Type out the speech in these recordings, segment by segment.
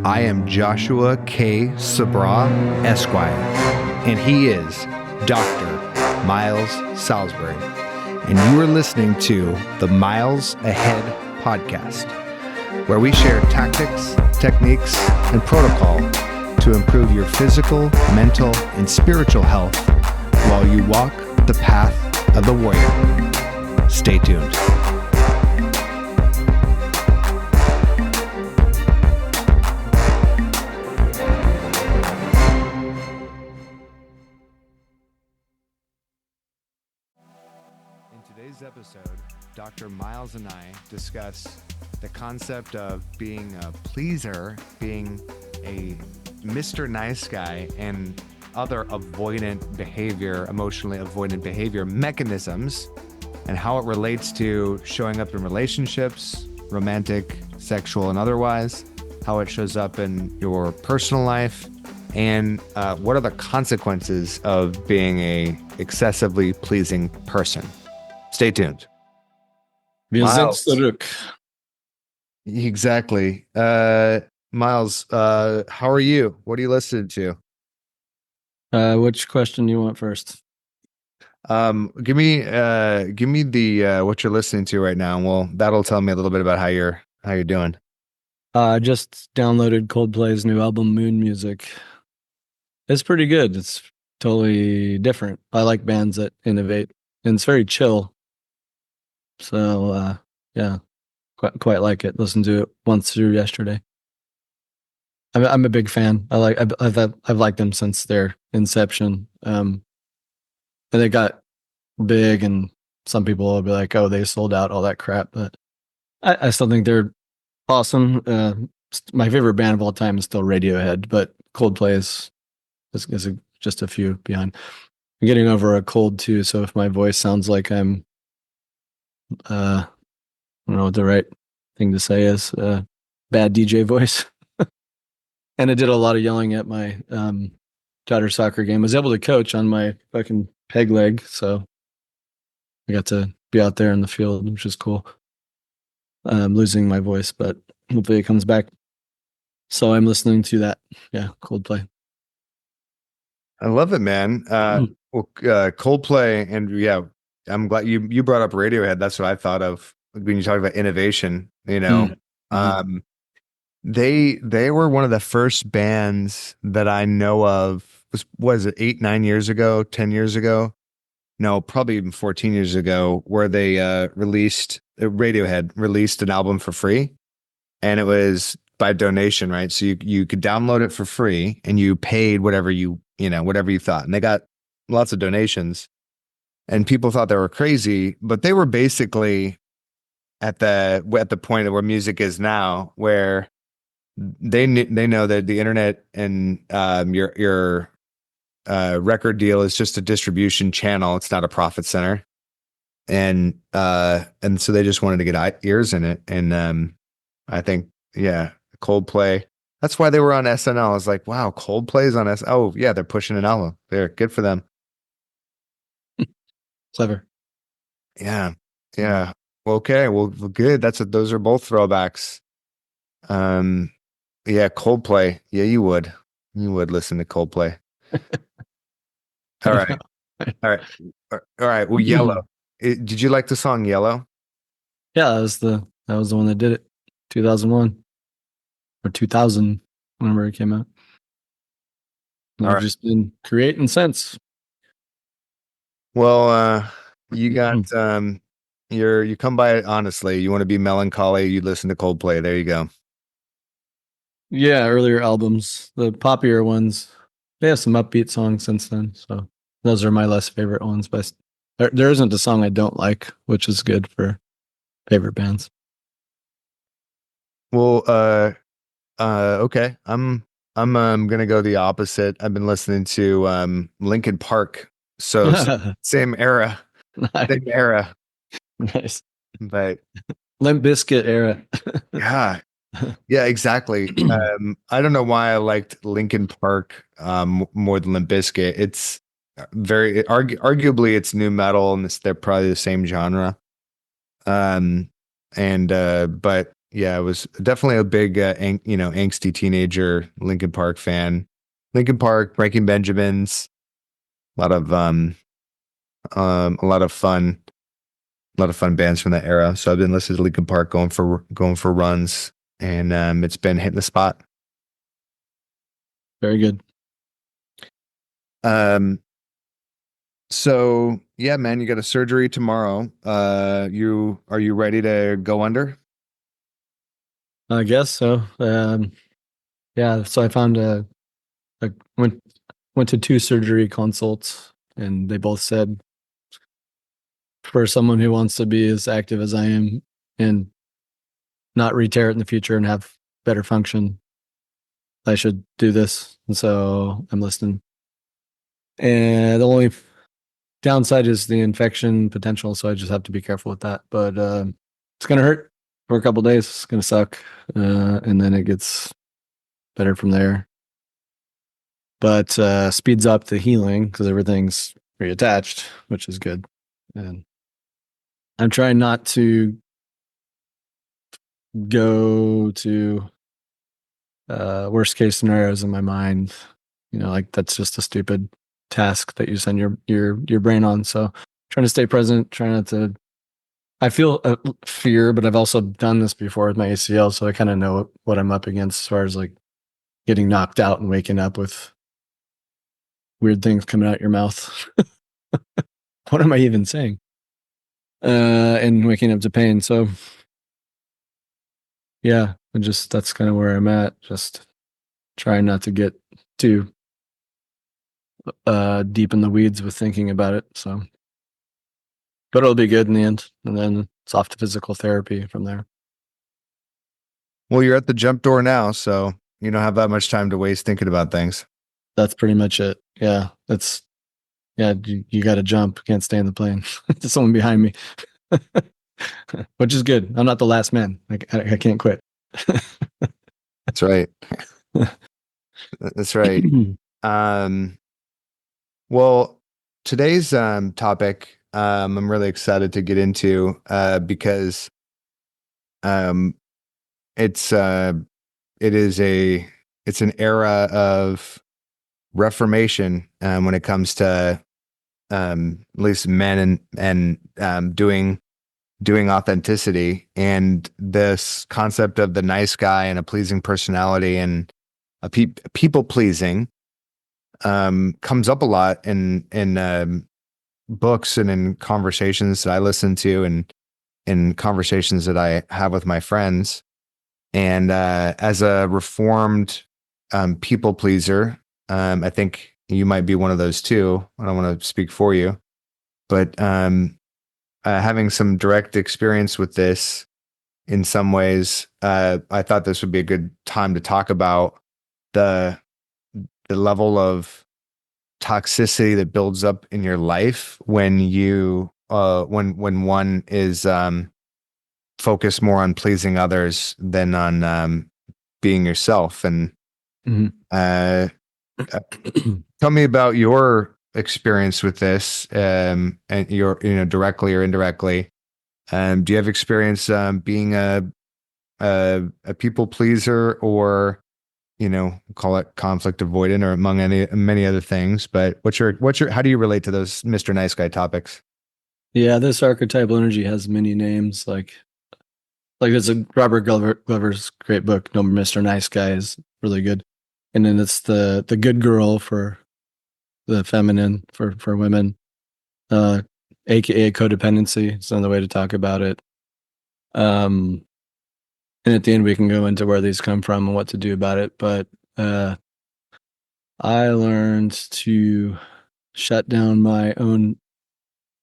I am Joshua K. Sabra, Esquire, and he is Dr. Miles Salisbury. And you are listening to the Miles Ahead podcast, where we share tactics, techniques, and protocol to improve your physical, mental, and spiritual health while you walk the path of the warrior. Stay tuned. In today's episode, Dr. Miles and I discuss the concept of being a pleaser, being a Mr. Nice Guy, and other avoidant behavior, emotionally avoidant behavior mechanisms, and how it relates to showing up in relationships, romantic, sexual, and otherwise, how it shows up in your personal life, and what are the consequences of being a excessively pleasing person. Stay tuned. Miles. Exactly. Miles, how are you? What are you listening to? Which question do you want first? Give me the what you're listening to right now, and well, that'll tell me a little bit about how you're doing. I just downloaded Coldplay's new album, Moon Music. It's pretty good. It's totally different. I like bands that innovate, and it's very chill. So yeah, quite like it. Listened to it once through yesterday. I'm a big fan. I've liked them since their inception. And they got big, and some people will be like, "Oh, they sold out," all that crap. But I still think they're awesome. My favorite band of all time is still Radiohead, but Coldplay is just a few behind. I'm getting over a cold too, so if my voice sounds like I'm, I don't know what the right thing to say is, bad DJ voice. And I did a lot of yelling at my daughter's soccer game. I was able to coach on my fucking peg leg, so I got to be out there in the field, which is cool. I'm losing my voice, but hopefully it comes back. So I'm listening to that. Yeah, Coldplay. I love it, man. Coldplay, and yeah, I'm glad you brought up Radiohead. That's what I thought of when you talk about innovation. You know, Mm-hmm. They were one of the first bands that I know of. Was it 8-9 years ago, 10 years ago? No, probably even 14 years ago, where they Radiohead released an album for free, and it was by donation, right? So you could download it for free, and you paid whatever you thought, and they got lots of donations, and people thought they were crazy, but they were basically at the point of where music is now, where they know that the internet and your record deal is just a distribution channel. It's not a profit center. And so they just wanted to get ears in it. And I think, yeah, Coldplay, that's why they were on SNL. I was like, wow, Coldplay's on SNL. Oh yeah, they're pushing an album. They're good for them. Clever. Yeah. Yeah. Okay. Well, good. Those are both throwbacks. Yeah, Coldplay. Yeah, you would listen to Coldplay. All right. All right. Well, Yellow. Did you like the song Yellow? Yeah, that was the one that did it. 2001 or 2000, whenever it came out. And I've just been creating since. Well, you got you come by it honestly. You want to be melancholy, you listen to Coldplay. There you go. Yeah, earlier albums, the poppier ones, they have some upbeat songs since then. So those are my less favorite ones. But there isn't a song I don't like, which is good for favorite bands. Well, okay. I'm gonna go the opposite. I've been listening to Linkin Park. So same era. Nice. Same era. Nice. But Limp Bizkit era. Yeah. Yeah, exactly. I don't know why I liked Linkin Park more than Limp Bizkit. It's arguably it's new metal, and they're probably the same genre. But Yeah, I was definitely a big, angsty teenager Linkin Park fan. Linkin Park, Breaking Benjamins, a lot of a lot of fun, bands from that era. So I've been listening to Linkin Park, going for runs, and it's been hitting the spot. Very good. Um, so yeah, man, you got a surgery tomorrow. You are you ready to go under? I guess so. Yeah. So I found a went to two surgery consults, and they both said for someone who wants to be as active as I am and not re-tear it in the future and have better function, I should do this. And so I'm listening. And the only downside is the infection potential, so I just have to be careful with that. But it's gonna hurt for a couple days. It's gonna suck, and then it gets better from there. But speeds up the healing because everything's reattached, which is good. And I'm trying not to go to worst case scenarios in my mind. You know, like that's just a stupid task that you send your brain on. So trying to stay present, trying not to. I feel fear, but I've also done this before with my ACL, so I kind of know what I'm up against as far as like getting knocked out and waking up with weird things coming out your mouth. What am I even saying? And waking up to pain. So yeah, and just that's kind of where I'm at. Just trying not to get too deep in the weeds with thinking about it. So, but it'll be good in the end, and then it's off to physical therapy from there. Well, you're at the jump door now, so you don't have that much time to waste thinking about things. That's pretty much it. Yeah, that's yeah. You got to jump. Can't stay in the plane. There's someone behind me, which is good. I'm not the last man. I can't quit. That's right. That's right. Um, well, today's topic, I'm really excited to get into because um, it's it is a it's an era of reformation when it comes to at least men and doing authenticity, and this concept of the nice guy and a pleasing personality and people pleasing comes up a lot in books and in conversations that I listen to and in conversations that I have with my friends. And as a reformed people pleaser, I think you might be one of those too. I don't want to speak for you, but having some direct experience with this in some ways, I thought this would be a good time to talk about the the level of toxicity that builds up in your life when when one is focused more on pleasing others than on being yourself. And Mhm. uh, uh, tell me about your experience with this, and your directly or indirectly. Do you have experience being a people pleaser, or call it conflict avoidant, or among any many other things? But what's your how do you relate to those Mr. Nice Guy topics? Yeah, this archetypal energy has many names. Like there's a Robert Glover's great book, No Mr. Nice Guy, is really good. And then it's the good girl for the feminine for women, uh, aka codependency. It's another way to talk about it. Um, and at the end, we can go into where these come from and what to do about it. But uh, I learned to shut down my own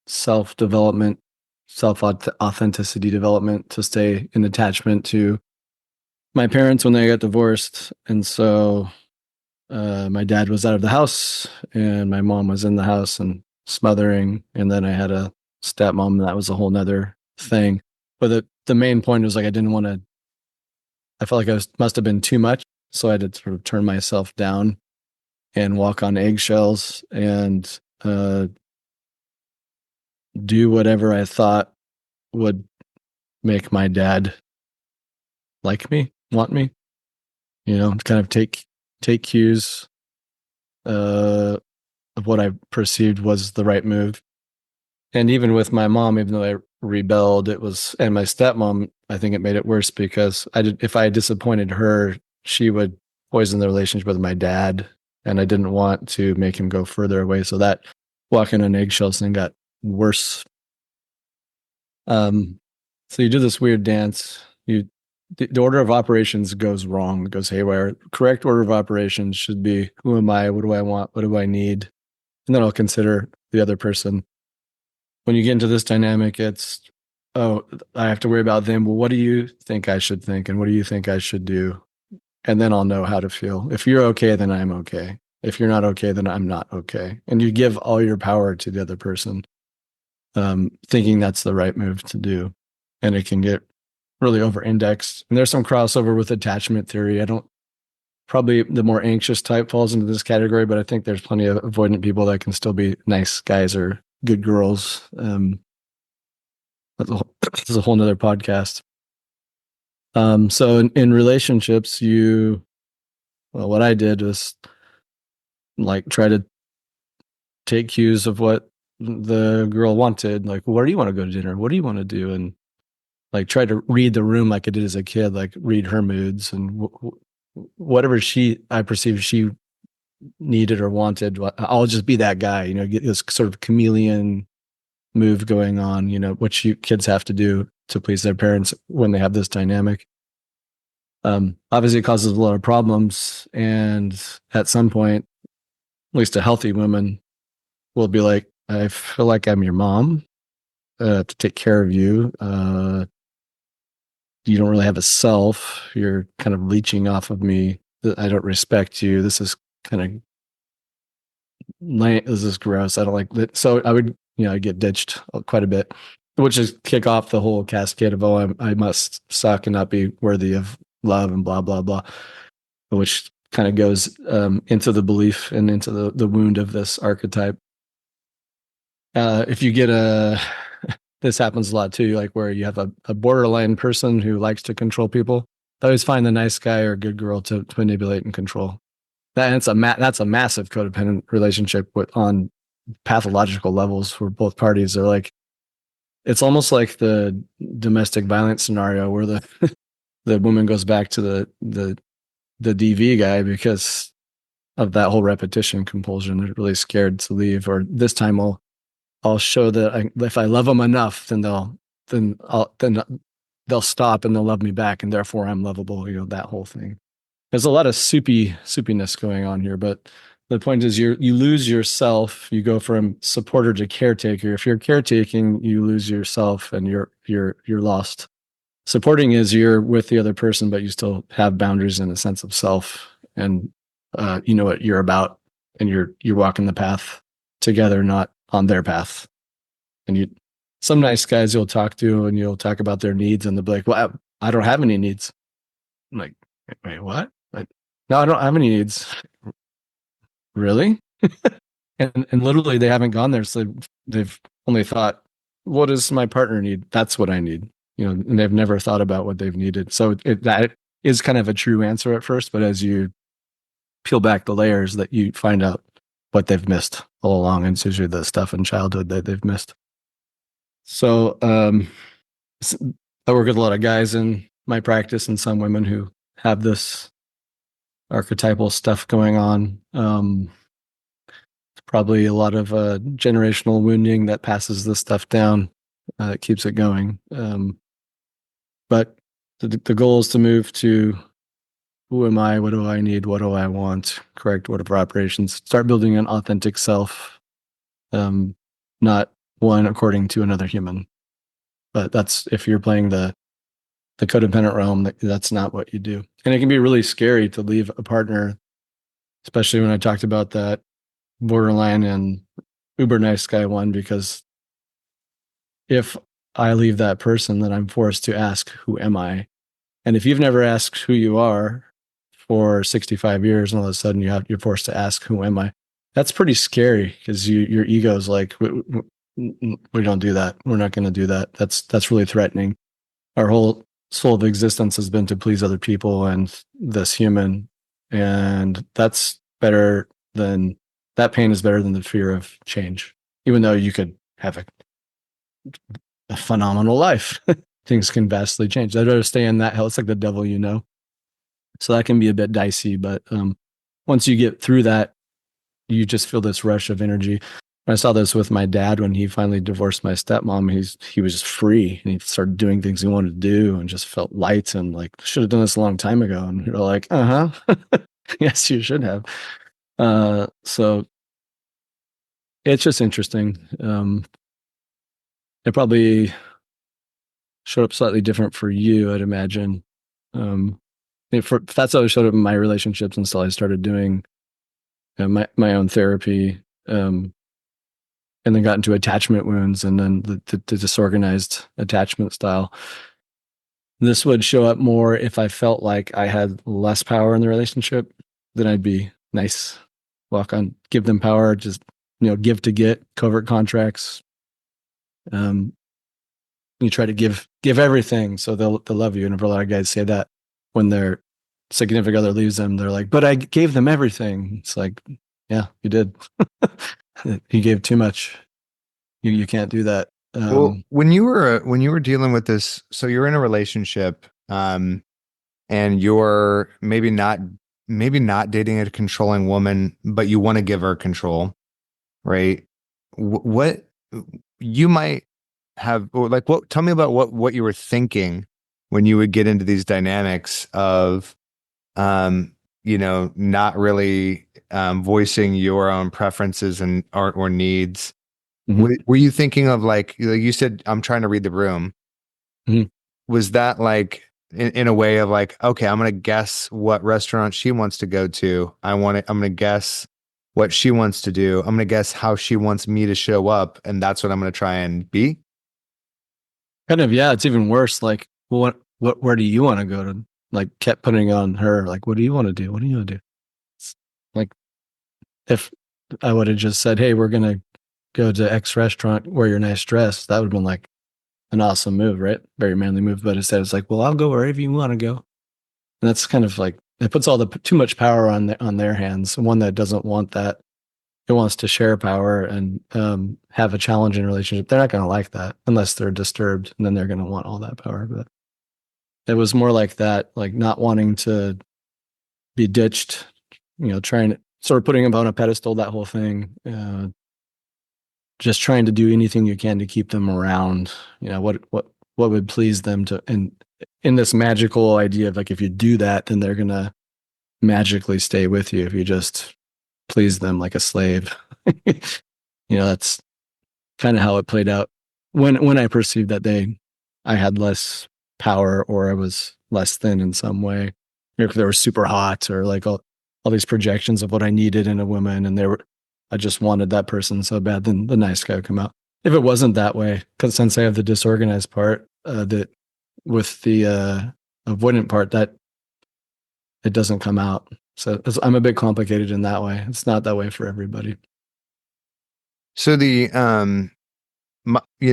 self development, self authenticity development to stay in attachment to my parents when they got divorced. And so my dad was out of the house and my mom was in the house and smothering. And then I had a stepmom, and that was a whole nother thing. But the main point was like, I felt like must have been too much. So I had to sort of turn myself down and walk on eggshells and do whatever I thought would make my dad like me, want me, kind of take cues of what I perceived was the right move. And even with my mom, even though I rebelled, and my stepmom, I think it made it worse because if I disappointed her, she would poison the relationship with my dad. And I didn't want to make him go further away. So that walking on eggshells thing got worse. So you do this weird dance. The order of operations goes wrong, goes haywire. Correct order of operations should be who am I? What do I want? What do I need? And then I'll consider the other person. When you get into this dynamic, it's, oh, I have to worry about them. Well, what do you think I should think? And what do you think I should do? And then I'll know how to feel. If you're okay, then I'm okay. If you're not okay, then I'm not okay. And you give all your power to the other person, thinking that's the right move to do. And it can get really over indexed. And there's some crossover with attachment theory. I don't, probably the more anxious type falls into this category, but I think there's plenty of avoidant people that can still be nice guys or good girls. That's a whole nother podcast. So in relationships, what I did was like try to take cues of what the girl wanted. Like, where do you want to go to dinner? What do you want to do? And like try to read the room like I did as a kid, like read her moods and whatever I perceived she needed or wanted. I'll just be that guy, get this sort of chameleon move going on, what you kids have to do to please their parents when they have this dynamic. Obviously it causes a lot of problems. And at some point, at least a healthy woman will be like, I feel like I'm your mom, to take care of you. You don't really have a self. You're kind of leeching off of me. I don't respect you. This is kind of this is gross. I don't like that. So I would, I get ditched quite a bit, which is kick off the whole cascade of, oh, I must suck and not be worthy of love and blah, blah, blah, which kind of goes into the belief and into the wound of this archetype. If you get this happens a lot too, like where you have a borderline person who likes to control people. I always find the nice guy or good girl to manipulate and control. That's a massive codependent relationship on pathological levels where both parties are like, it's almost like the domestic violence scenario where the woman goes back to the DV guy because of that whole repetition compulsion. They're really scared to leave, or this time I'll show that if I love them enough, then they'll stop and they'll love me back, and therefore I'm lovable. That whole thing. There's a lot of soupiness going on here, but the point is you lose yourself. You go from supporter to caretaker. If you're caretaking, you lose yourself and you're lost. Supporting is you're with the other person, but you still have boundaries and a sense of self, and you know what you're about, and you're walking the path together, not on their path. And some nice guys you'll talk to, and you'll talk about their needs, and they'll be like, "Well, I don't have any needs." I'm like, "Wait, what?" No, I don't have any needs. Really? And literally they haven't gone there. So they've only thought, what does my partner need? That's what I need. And they've never thought about what they've needed. So that is kind of a true answer at first, but as you peel back the layers, that you find out what they've missed all along. And it's usually the stuff in childhood that they've missed. So I work with a lot of guys in my practice and some women who have this archetypal stuff going on. Probably a lot of generational wounding that passes this stuff down, that keeps it going. But the goal is to move to who am I? What do I need? What do I want? Correct order of operations. Start building an authentic self, not one according to another human. But that's if you're playing the codependent realm, that's not what you do. And it can be really scary to leave a partner, especially when I talked about that borderline and uber nice guy one, because if I leave that person, then I'm forced to ask, who am I? And if you've never asked who you are for 65 years, and all of a sudden you're forced to ask, who am I? That's pretty scary, because your ego is like, we don't do that. We're not going to do that. That's really threatening. Our whole soul of existence has been to please other people and this human. And that's better than that pain is better than the fear of change, even though you could have a phenomenal life. Things can vastly change. I'd rather stay in that hell. It's like the devil, you know. So that can be a bit dicey, but once you get through that, you just feel this rush of energy. I saw this with my dad when he finally divorced my stepmom. He was just free and he started doing things he wanted to do and just felt light and like should have done this a long time ago. And you're like, uh-huh. Yes, you should have. So it's just interesting. It probably showed up slightly different for you, I'd imagine. If that's how it showed up in my relationships until I started doing my own therapy, and then got into attachment wounds and then the disorganized attachment style. This would show up more if I felt like I had less power in the relationship. Then I'd be nice, walk on, give them power, just give to get, covert contracts. You try to give everything so they'll love you. And a lot of guys say that when their significant other leaves them, they're like, "But I gave them everything." It's like, yeah, you did. You gave too much. You can't do that. Well, when you were dealing with this, so you're in a relationship, and you're maybe not dating a controlling woman, but you want to give her control, right? What you might have, or like, what? Tell me about what you were thinking when you would get into these dynamics of, not really voicing your own preferences and or needs. Mhm. Were you thinking of like you said, I'm trying to read the room? Mhm. Was that like in a way of like, okay, I'm gonna guess what restaurant she wants to go to. I'm gonna guess what she wants to do. I'm gonna guess how she wants me to show up, and that's what I'm gonna try and be. Kind of, yeah. It's even worse. Like, well, where do you want to go to? Like, kept putting on her. Like, what do you want to do? What do you want to do? It's like, if I would have just said, "Hey, we're gonna go to X restaurant, wear your nice dress," that would have been like an awesome move, right? Very manly move. But instead, it's like, "Well, I'll go wherever you want to go." And that's kind of like it puts all the too much power on their hands. One that doesn't want that, it wants to share power and have a challenging relationship. They're not going to like that unless they're disturbed, and then they're going to want all that power. But it was more like that, like not wanting to be ditched, trying to sort of putting them on a pedestal, that whole thing. Just trying to do anything you can to keep them around. What would please them to, and in this magical idea of like if you do that, then they're gonna magically stay with you if you just please them like a slave. That's kind of how it played out when I perceived that I had less power or I was less thin in some way. If they were super hot or like all these projections of what I needed in a woman, and I just wanted that person so bad, then the nice guy would come out. If it wasn't that way, because since I have the disorganized part, that with the avoidant part, that it doesn't come out. So I'm a bit complicated in that way. It's not that way for everybody. So you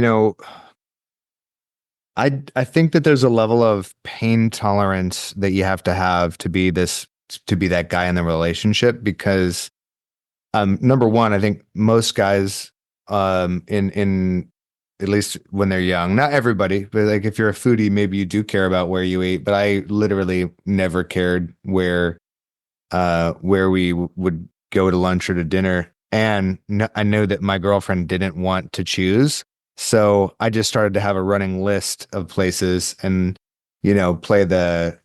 know, I think that there's a level of pain tolerance that you have to be to be that guy in the relationship because number one, I think most guys in at least when they're young, not everybody, but like if you're a foodie, maybe you do care about where you eat, but I literally never cared where we would go to lunch or to dinner. And I know that my girlfriend didn't want to choose. So I just started to have a running list of places and, play the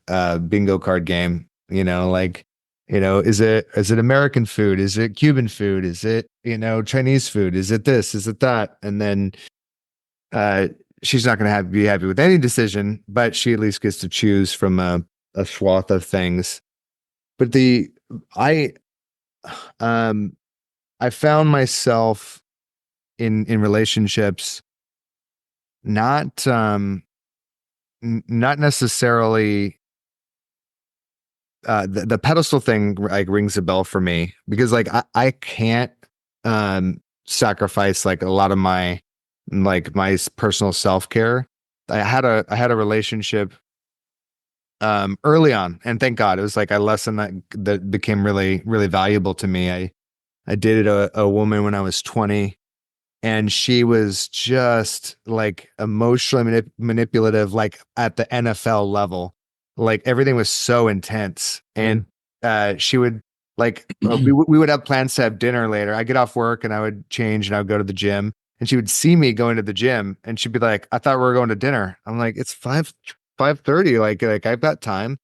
bingo card game, like, is it American food? Is it Cuban food? Is it, Chinese food? Is it this? Is it that? And then uh, she's not going to be happy with any decision, but she at least gets to choose from a swath of things. But I um I found myself in relationships not not necessarily the pedestal thing like rings a bell for me because like I can't sacrifice like a lot of my personal self-care. I had a relationship early on, and thank God it was like a lesson that became really really valuable to me. I dated a woman when I was 20, and she was just like emotionally manipulative, like at the NFL level. Like everything was so intense, and Mm. she would like we would have plans to have dinner later. I get off work and I would change and I would go to the gym, and she would see me going to the gym, and she'd be like, "I thought we were going to dinner." I'm like, "It's 5:30. Like I've got time."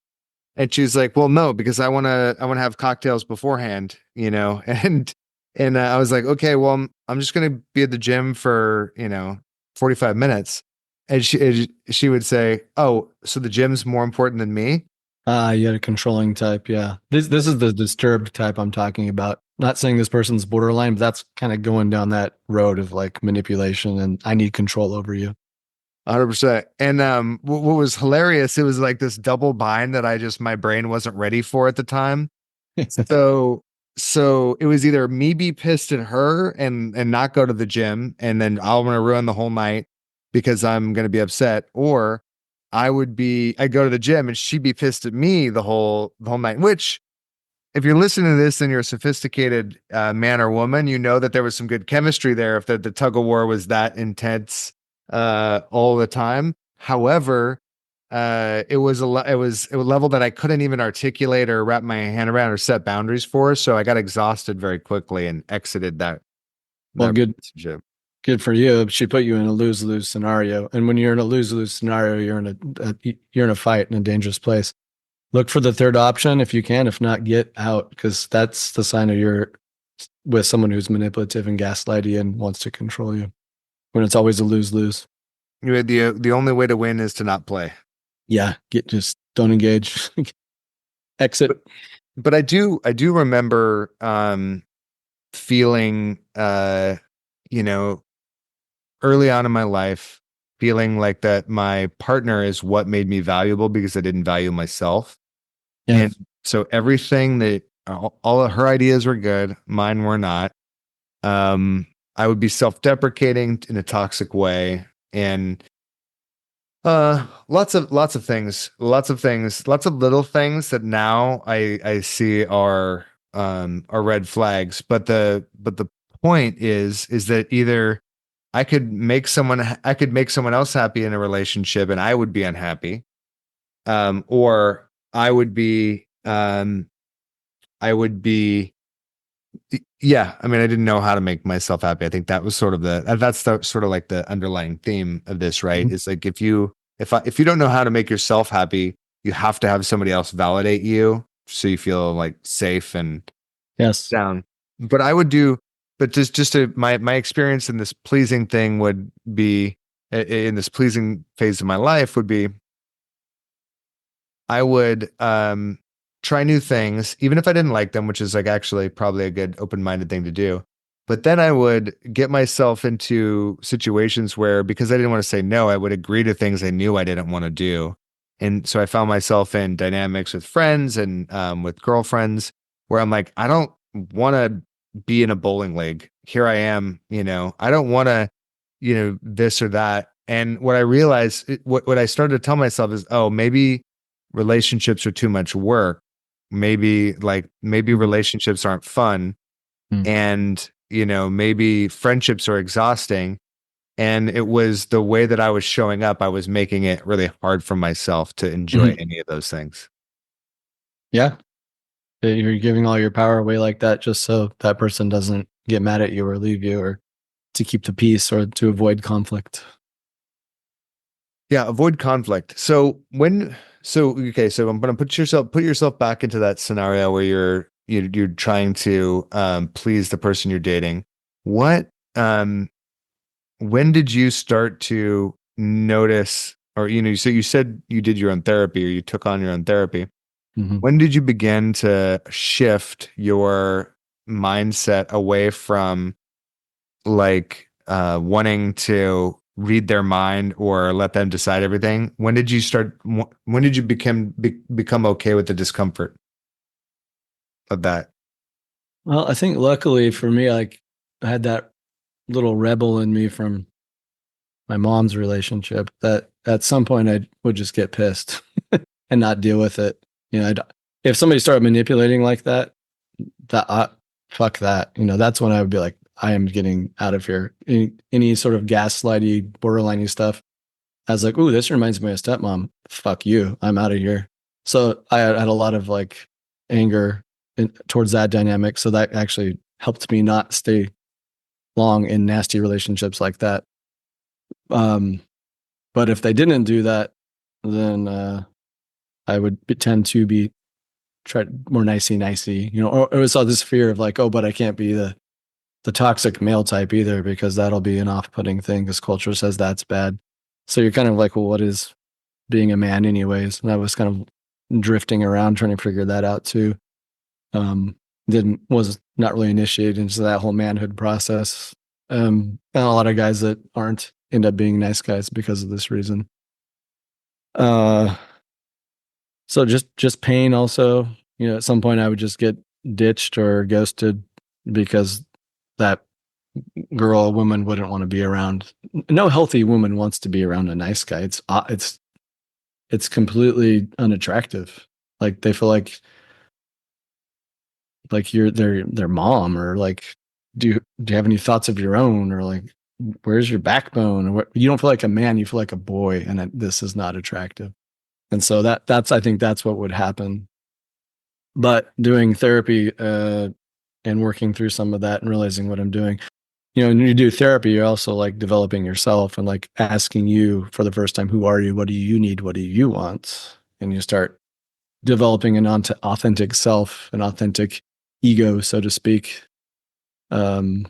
And she's like, "Well, no, because I want to have cocktails beforehand, you know." And I was like, "Okay, well, I'm just gonna be at the gym for 45 minutes." And she would say, "Oh, so the gym's more important than me?" Ah, you had a controlling type. Yeah. This is the disturbed type I'm talking about. Not saying this person's borderline, but that's kind of going down that road of like manipulation and I need control over you. 100%. And what was hilarious, it was like this double bind that my brain wasn't ready for at the time. So so it was either me be pissed at her and not go to the gym, and then I'm gonna ruin the whole night because I'm gonna be upset, or I go to the gym and she'd be pissed at me the whole night. Which, if you're listening to this and you're a sophisticated man or woman, you know that there was some good chemistry there if the tug of war was that intense all the time. However, it was a level that I couldn't even articulate or wrap my hand around or set boundaries for. So I got exhausted very quickly and exited Well, that good, relationship. good for you. She put you in a lose-lose scenario. And when you're in a lose-lose scenario, you're in a fight in a dangerous place. Look for the third option if you can. If not, get out because that's the sign of you're with someone who's manipulative and gaslighty and wants to control you. When it's always a lose-lose. The only way to win is to not play. Yeah, just don't engage. But Exit. but I do remember feeling you know early on in my life, feeling like that my partner is what made me valuable because I didn't value myself. And Yes. so everything that all of her ideas were good, mine were not. Um, I would be self-deprecating in a toxic way, and lots of little things that now I see are red flags. But the point is that either I could make someone else happy in a relationship and I would be unhappy, or I would be yeah, I mean, I didn't know how to make myself happy. I think that was sort of that's sort of like the underlying theme of this, right? Mhm. It's like if you don't know how to make yourself happy, you have to have somebody else validate you so you feel like safe and Yes. down. But I would do, but my experience in this pleasing thing would be in this pleasing phase of my life would be I would try new things, even if I didn't like them, which is like actually probably a good open-minded thing to do. But then I would get myself into situations where, because I didn't want to say no, I would agree to things I knew I didn't want to do. And so I found myself in dynamics with friends and with girlfriends where I'm like, I don't want to be in a bowling league. Here I am, I don't want to, this or that. And what I realized, what I started to tell myself is, oh, maybe relationships are too much work. Maybe Mhm. relationships aren't fun, Mm. and maybe friendships are exhausting. And it was the way that I was showing up, I was making it really hard for myself to enjoy Mhm. any of those things. Yeah. You're giving all your power away like that just so that person doesn't get mad at you or leave you or to keep the peace or to avoid conflict. Yeah, avoid conflict. So I'm gonna put yourself back into that scenario where you're trying to please the person you're dating. What when did you start to notice, or so you said you did your own therapy, or you took on your own therapy. Mhm. When did you begin to shift your mindset away from wanting to read their mind or let them decide everything? When did you become okay with the discomfort of that? Well, I think luckily for me, like I had that little rebel in me from my mom's relationship that at some point I would just get pissed. and not deal with it. You know, if somebody started manipulating like that, that fuck that. You know, that's when I would be like, I am getting out of here. Any sort of gaslighty, borderliney stuff. I was like, ooh, this reminds me of stepmom. Fuck you. I'm out of here. So I had a lot of like anger towards that dynamic. So that actually helped me not stay long in nasty relationships like that. Um, but if they didn't do that, then I would tend to be try more nicey, you know, or it was all this fear of like, oh, but I can't be the toxic male type either because that'll be an off-putting thing because culture says that's bad. So you're kind of like, well, what is being a man anyways? And I was kind of drifting around trying to figure that out too. Didn't was not really initiated into that whole manhood process. And a lot of guys that aren't end up being nice guys because of this reason. Uh, so just pain also. You know, at some point I would just get ditched or ghosted because that girl, woman wouldn't want to be around. No healthy woman wants to be around a nice guy. It's completely unattractive. Like they feel like you're their mom or like do you have any thoughts of your own or like where's your backbone or what you don't feel like a man, you feel like a boy and this is not attractive. And so that's I think that's what would happen. But doing therapy and working through some of that and realizing what I'm doing. You know, when you do therapy, you're also like developing yourself and like asking you for the first time, who are you? What do you need? What do you want? And you start developing an authentic self, an authentic ego, so to speak. Of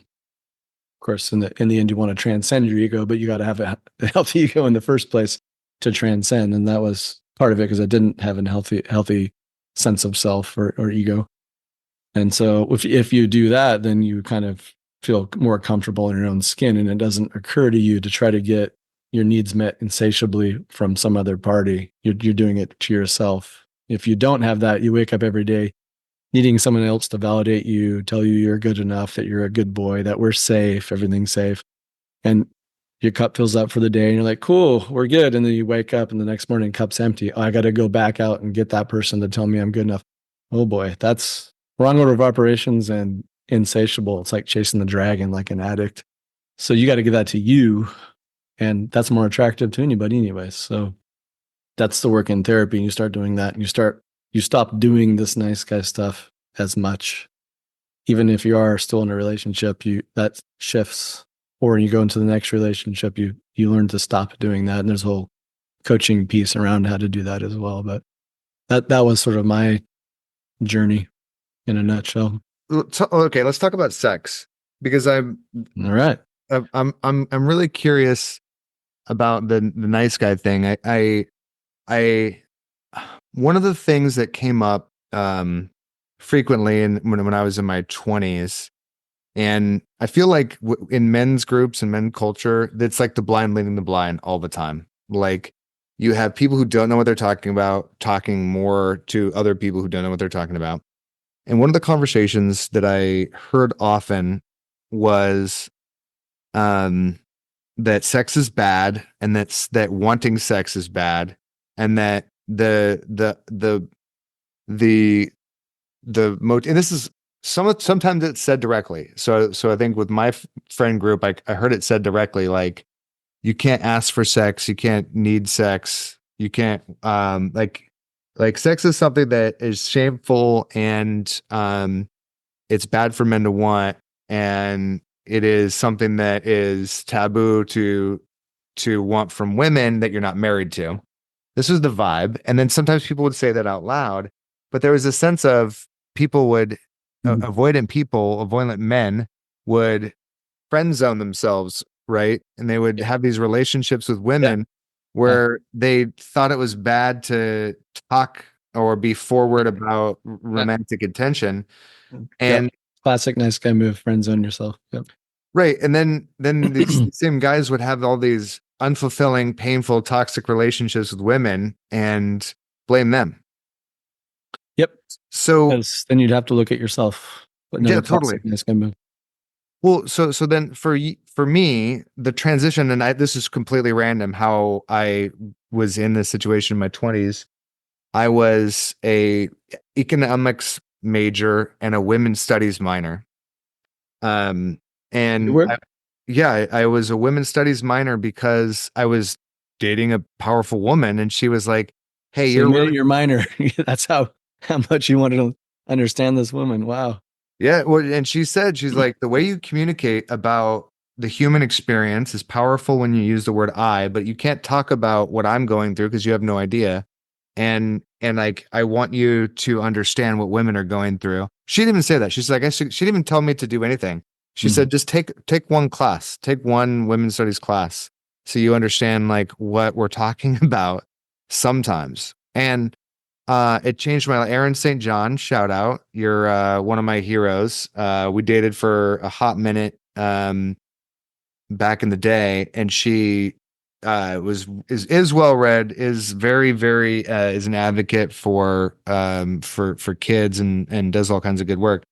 course, in the end, you want to transcend your ego, but you got to have a healthy ego in the first place to transcend, and that was part of it because I didn't have a healthy sense of self or ego. And so if you do that, then you kind of feel more comfortable in your own skin, and it doesn't occur to you to try to get your needs met insatiably from some other party. You're doing it to yourself. If you don't have that, you wake up every day needing someone else to validate you, tell you you're good enough, that you're a good boy, that we're safe, everything's safe. And your cup fills up for the day and you're like, cool, we're good. And then you wake up and the next morning, cup's empty. Oh, I got to go back out and get that person to tell me I'm good enough. Oh boy, that's wrong order of operations and insatiable. It's like chasing the dragon like an addict. So you got to give that to you. And that's more attractive to anybody anyways. So that's the work in therapy. And you start doing that and you stop doing this nice guy stuff as much. Even if you are still in a relationship, that shifts. Or when you go into the next relationship, you learn to stop doing that. And there's a whole coaching piece around how to do that as well. But that was sort of my journey in a nutshell. Okay, let's talk about sex because All right. I'm really curious about the nice guy thing. I one of the things that came up frequently when I was in my 20s, and I feel like in men's groups and men culture, it's like the blind leading the blind all the time. Like you have people who don't know what they're talking about, talking more to other people who don't know what they're talking about. And one of the conversations that I heard often was um, that sex is bad, and that wanting sex is bad, and that the and this is sometimes it's said directly. So I think with my friend group, I heard it said directly, like you can't ask for sex, you can't need sex, you can't like sex is something that is shameful and it's bad for men to want, and it is something that is taboo to want from women that you're not married to. This was the vibe. And then sometimes people would say that out loud, but there was a sense of people would avoidant men would friend zone themselves, right? And they would Yeah. have these relationships with Yeah. women Yeah. where they thought it was bad to talk or be forward Yep. about romantic intention. Yep. And Classic nice guy move, friend zone yourself. Yep. right. And then these same guys would have all these unfulfilling, painful, toxic relationships with women and blame them. Yep. So Because then you'd have to look at yourself. yeah, Another totally. classic nice guy move. Well, so then for me, the transition, and this is completely random how I was in this situation in my 20s. I was a economics major and a women's studies minor. Um, You and were? yeah, I was a women's studies minor because I was dating a powerful woman, and she was like, "Hey, So you you're made it really." your minor. That's how much you wanted to understand this woman. Wow. Yeah, well, and she said, she's like, the way you communicate about the human experience is powerful when you use the word I, but you can't talk about what I'm going through because you have no idea. And like I want you to understand what women are going through. She didn't even say that. She's like, she didn't even tell me to do anything. She Mhm. said, just take one class, take one women's studies class so you understand like what we're talking about sometimes. And it changed my life. Aaron St. John, shout out. You're one of my heroes. We dated for a hot minute back in the day, and she was is well read, is very very is an advocate for kids and does all kinds of good work.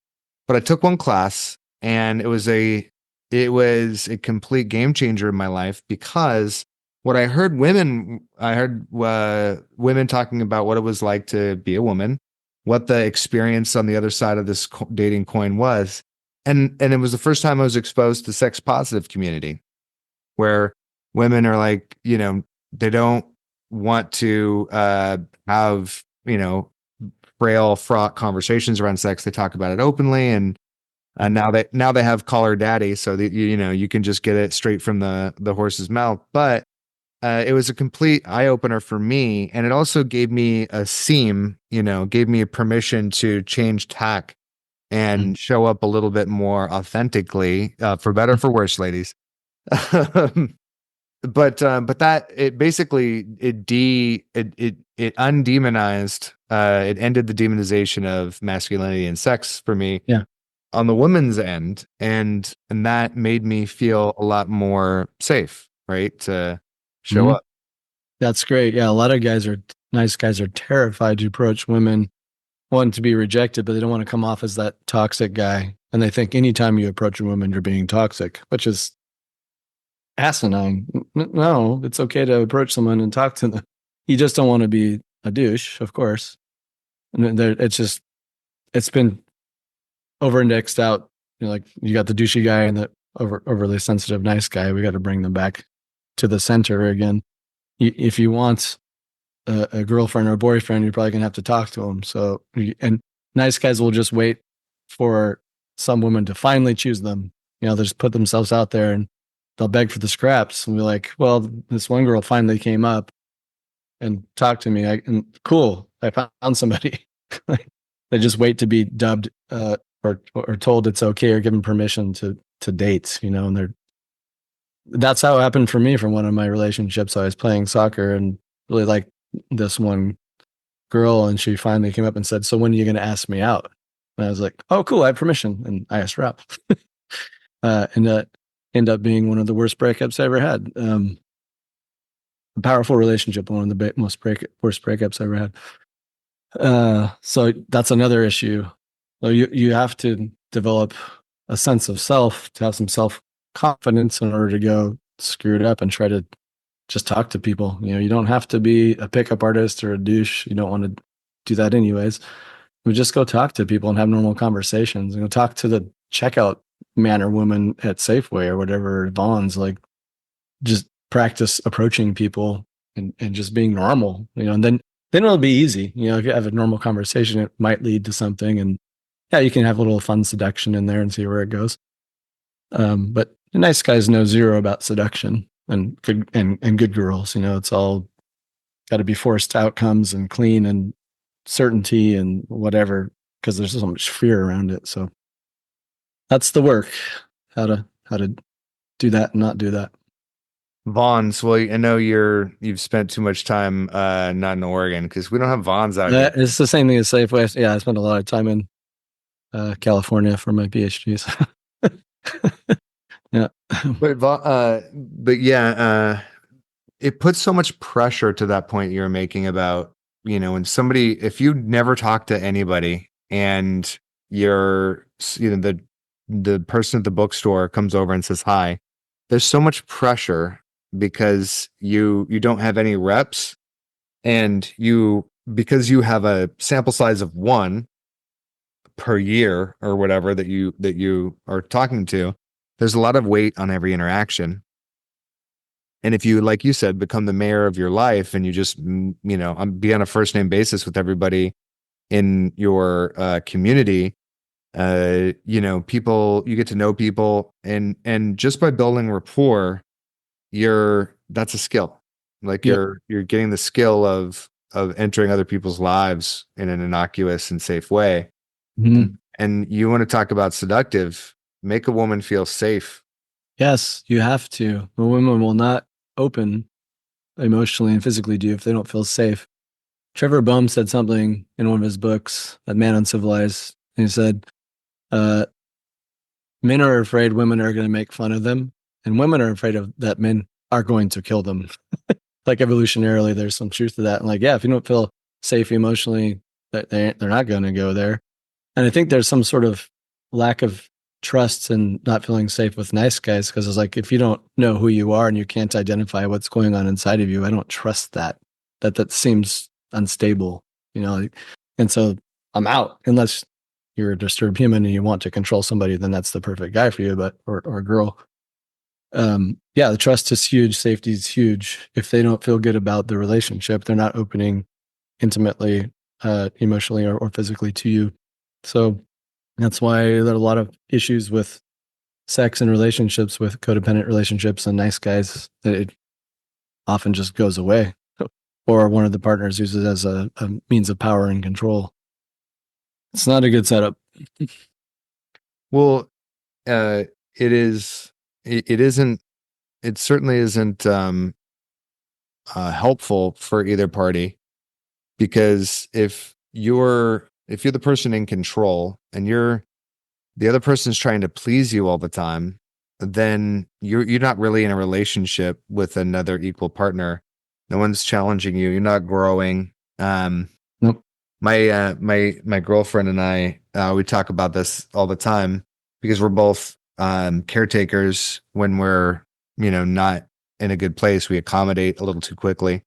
But I took one class, and it was a complete game changer in my life because what I heard women talking about what it was like to be a woman, what the experience on the other side of this dating coin was, and it was the first time I was exposed to sex positive community where women are like, they don't want to have, frail, fraught conversations around sex. They talk about it openly, and now they have caller daddy, so that you can just get it straight from the horse's mouth. But it was a complete eye opener for me, and it also gave me a seam, gave me a permission to change tack Mhm. and show up a little bit more authentically, for better or for worse, ladies. But that it basically it undemonized, it ended the demonization of masculinity and sex for me Yeah. on the woman's end, and that made me feel a lot more safe, right, to show Hmm. up. That's great. Yeah. A lot of nice guys are terrified to approach women, one, to be rejected, but they don't want to come off as that toxic guy. And they think anytime you approach a woman, you're being toxic, which is asinine. No, it's okay to approach someone and talk to them. You just don't want to be a douche, of course. And it's just, it's been over indexed out. Like you got the douchey guy and the overly sensitive nice guy. We got to bring them back to the center again. If you want a girlfriend or a boyfriend, you're probably gonna have to talk to them. So, and nice guys will just wait for some woman to finally choose them. They'll just put themselves out there and they'll beg for the scraps and be like, "Well, this one girl finally came up and talked to me. And cool, I found somebody." They just wait to be dubbed or told it's okay or given permission to date. And that's how it happened for me from one of my relationships. I was playing soccer and really liked this one girl, and she finally came up and said, "So when are you going to ask me out?" And I was like, "Oh, cool, I have permission," and I asked her out. And that ended up being one of the worst breakups I ever had. A powerful relationship, one of the worst breakups I ever had. So that's another issue. So you have to develop a sense of self to have some self confidence in order to go screw it up and try to just talk to people. You don't have to be a pickup artist or a douche. You don't want to do that anyways. We just go talk to people and have normal conversations. And go talk to the checkout man or woman at Safeway or whatever, Vaughn's. Like, just practice approaching people and just being normal. And then it'll be easy. If you have a normal conversation, it might lead to something. And yeah, you can have a little fun seduction in there and see where it goes. But the nice guys know zero about seduction and good girls. It's all got to be forced outcomes and clean and certainty and whatever, because there's so much fear around it. So that's the work. How to do that and not do that. Vons, well, I know you've spent too much time not in Oregon because we don't have Vons out here. It's the same thing as Safeway. Yeah, I spent a lot of time in California for my PhDs. Yeah. But yeah, it puts so much pressure to that point you're making about, when somebody, if you never talk to anybody and you're, the person at the bookstore comes over and says hi, there's so much pressure because you don't have any reps, and because you have a sample size of one per year or whatever that you are talking to, there's a lot of weight on every interaction. And if you, like you said, become the mayor of your life and you just, be on a first name basis with everybody in your community, people, you get to know people, and just by building rapport, that's a skill. Like Yep. you're getting the skill of entering other people's lives in an innocuous and safe way. Mhm. And you want to talk about seductive, make a woman feel safe. Yes, you have to. The women will not open emotionally and physically to you if they don't feel safe. Trevor Bum said something in one of his books, That Man Uncivilized. And he said, uh, men are afraid women are going to make fun of them, and women are afraid of that men are going to kill them. Like evolutionarily, there's some truth to that. And like, yeah, if you don't feel safe emotionally, that they're not going to go there. And I think there's some sort of lack of trust and not feeling safe with nice guys because it's like if you don't know who you are and you can't identify what's going on inside of you, I don't trust that. That seems unstable, you know. And so I'm out unless you're a disturbed human and you want to control somebody, then that's the perfect guy for you, but or a girl. Yeah, the trust is huge, safety is huge. If they don't feel good about the relationship, they're not opening intimately, emotionally or physically to you. So that's why there are a lot of issues with sex and relationships with codependent relationships and nice guys that it often just goes away or one of the partners uses it as a means of power and control. It's not a good setup. Well, uh, it is. It isn't. It certainly isn't helpful for either party, because if you're the person in control and the other person's trying to please you all the time, then you're not really in a relationship with another equal partner. No one's challenging you. You're not growing. Nope. My girlfriend and I, we talk about this all the time because we're both caretakers. When we're not in a good place, we accommodate a little too quickly.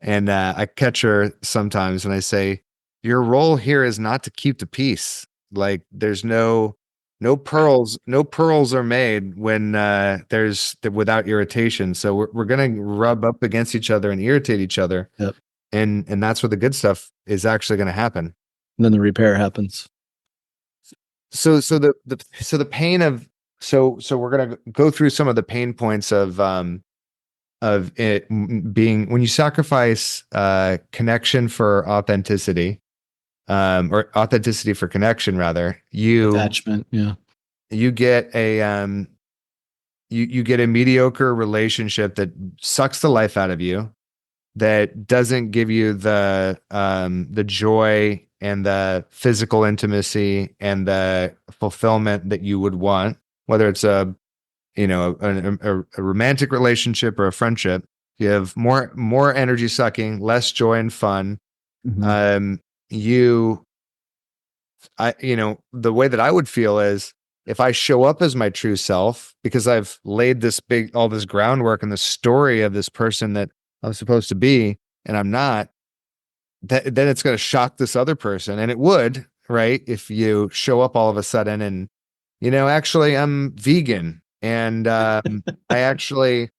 And I catch her sometimes and I say, your role here is not to keep the peace. Like there's no pearls are made when without irritation. So we're gonna rub up against each other and irritate each other. Yep. And that's where the good stuff is actually gonna happen. And then the repair happens. So the pain of so we're gonna go through some of the pain points of it being when you sacrifice connection for authenticity, or authenticity for connection rather, Attachment. Yeah. you get a you get a mediocre relationship that sucks the life out of you, that doesn't give you the joy and the physical intimacy and the fulfillment that you would want, whether it's a romantic relationship or a friendship. You have more energy sucking, less joy and fun. Mhm. Um, you, the way that I would feel is if I show up as my true self because I've laid all this groundwork and the story of this person that I'm supposed to be, and I'm not, then it's going to shock this other person, and it would, right? If you show up all of a sudden and actually I'm vegan, and I actually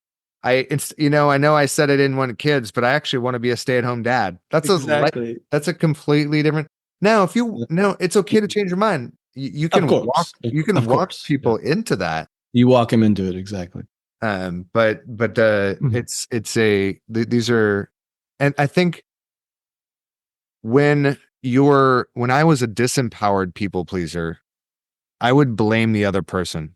I know I said I didn't want kids, but I actually want to be a stay-at-home dad. Exactly. That's a completely different. Now, if you Yeah. no, it's okay to change your mind. You Of can walk course. you can Of walk course. Yeah. people into that. You walk him into it. Exactly. But Mhm. these are, and I think when I was a disempowered people pleaser, I would blame the other person,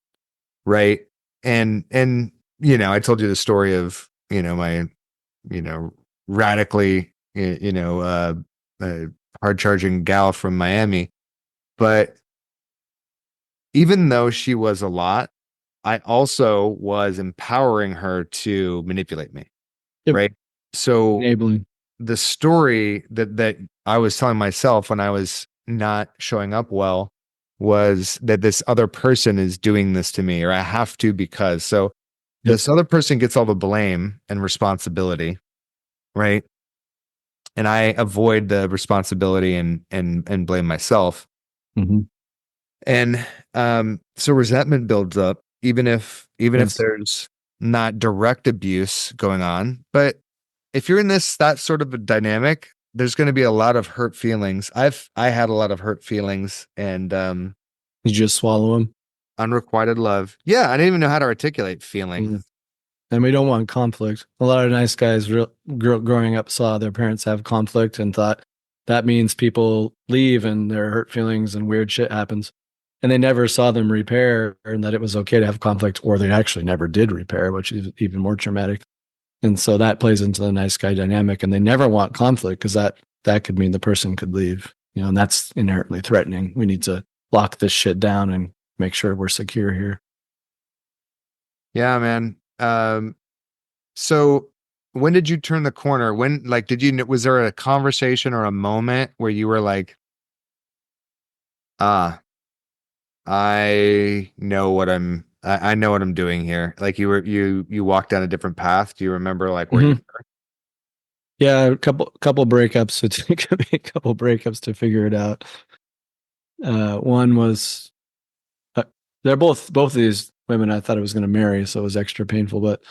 right? And I told you the story of my you know radically hard charging gal from Miami, but even though she was a lot, I also was empowering her to manipulate me, Yep. right? So Enabling. the story that I was telling myself when I was not showing up well was that this other person is doing this to me, or I have to, because so Yep. this other person gets all the blame and responsibility, right? and I avoid the responsibility and blame myself. Hmm. And so resentment builds up, even if Yes. there's not direct abuse going on. But if you're in that sort of a dynamic, there's going to be a lot of hurt feelings. I had a lot of hurt feelings and You just swallow them. unrequited love. Yeah, I didn't even know how to articulate Mm. feelings. And we don't want conflict. A lot of nice guys growing up saw their parents have conflict and thought that means people leave and their hurt feelings and weird shit happens. And they never saw them repair and that it was okay to have conflict, or they actually never did repair, which is even more traumatic. And so that plays into the nice guy dynamic. And they never want conflict because that could mean the person could leave, and that's inherently threatening. We need to lock this shit down and make sure we're secure here. Yeah, man. So when did you turn the corner? When, like, was there a conversation or a moment where you were like, ah, I know what I'm doing here. Like you walked down a different path. Do you remember like where you Mm-hmm. Yeah, a couple breakups. It took me a couple breakups to figure it out. One was uh, they're both of these women I thought I was going to marry, so it was extra painful. But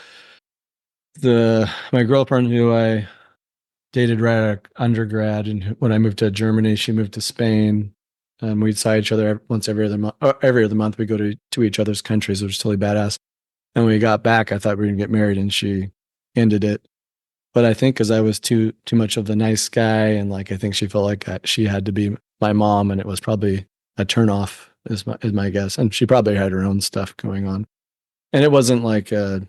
the my girlfriend who I dated right out of undergrad, and when I moved to Germany, she moved to Spain. We'd saw each other once every other month. Every other month, we go to each other's countries, which was totally badass. And when we got back, I thought we were gonna get married, and she ended it. But I think because I was too much of the nice guy, and like I think she felt like she had to be my mom, and it was probably a turnoff, is my guess. And she probably had her own stuff going on, and it wasn't like a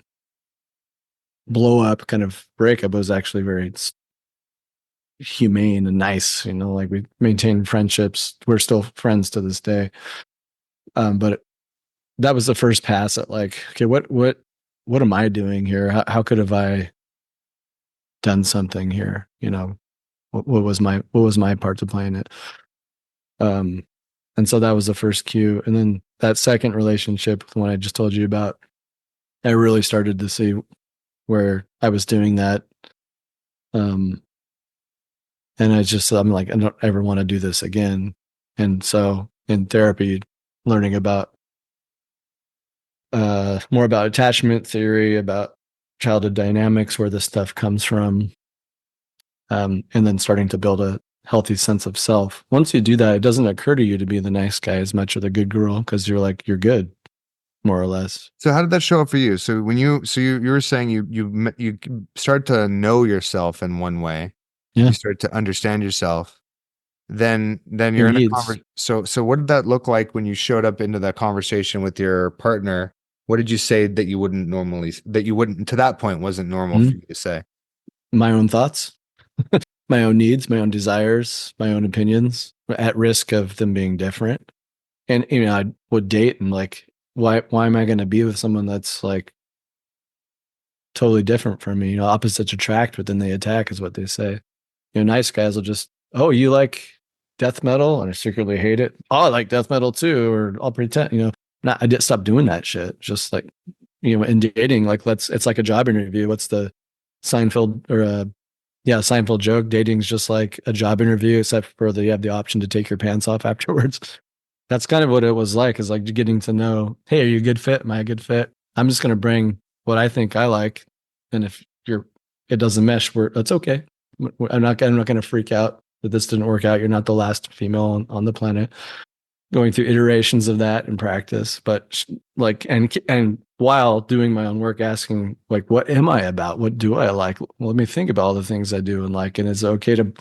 blow up kind of breakup. It was actually very humane and nice. Like we maintained friendships. We're still friends to this day. But that was the first pass at like, okay, what am I doing here? How could have I done something here? What was my part to play in it? Um, and so that was the first cue. And then that second relationship, the one I just told you about, I really started to see where I was doing that. Um, and I'm like, I don't ever want to do this again. And so in therapy, learning about more about attachment theory, about childhood dynamics, where this stuff comes from, and then starting to build a healthy sense of self. Once you do that, it doesn't occur to you to be the nice guy as much or the good girl because you're like, you're good, more or less. So how did that show up for you? So you were saying you start to know yourself in one way. You Yeah. start to understand yourself. Then Your you're in a needs. so what did that look like when you showed up into that conversation with your partner? What did you say that you wouldn't to that point wasn't normal for Mhm. you to say? My own thoughts, my own needs, my own desires, my own opinions, at risk of them being different. And I would date and like, why am I going to be with someone that's like totally different from me? Opposites attract, but then they attack, is what they say. Nice guys will just, oh, you like death metal, and I secretly hate it. Oh, I like death metal too, or I'll pretend. Not. I did stop doing that shit. Just like, in dating, like it's like a job interview. What's the Seinfeld or yeah, Seinfeld joke? Dating's just like a job interview, except for you have the option to take your pants off afterwards. That's kind of what it was like, is like getting to know, hey, are you a good fit? Am I a good fit? I'm just going to bring what I think I like. And if it doesn't mesh, that's okay. I'm not going to freak out that this didn't work out. You're not the last female on the planet. Going through iterations of that in practice, but like, and while doing my own work, asking like, what am I about? What do I like? Well, let me think about all the things I do and like, and it's okay to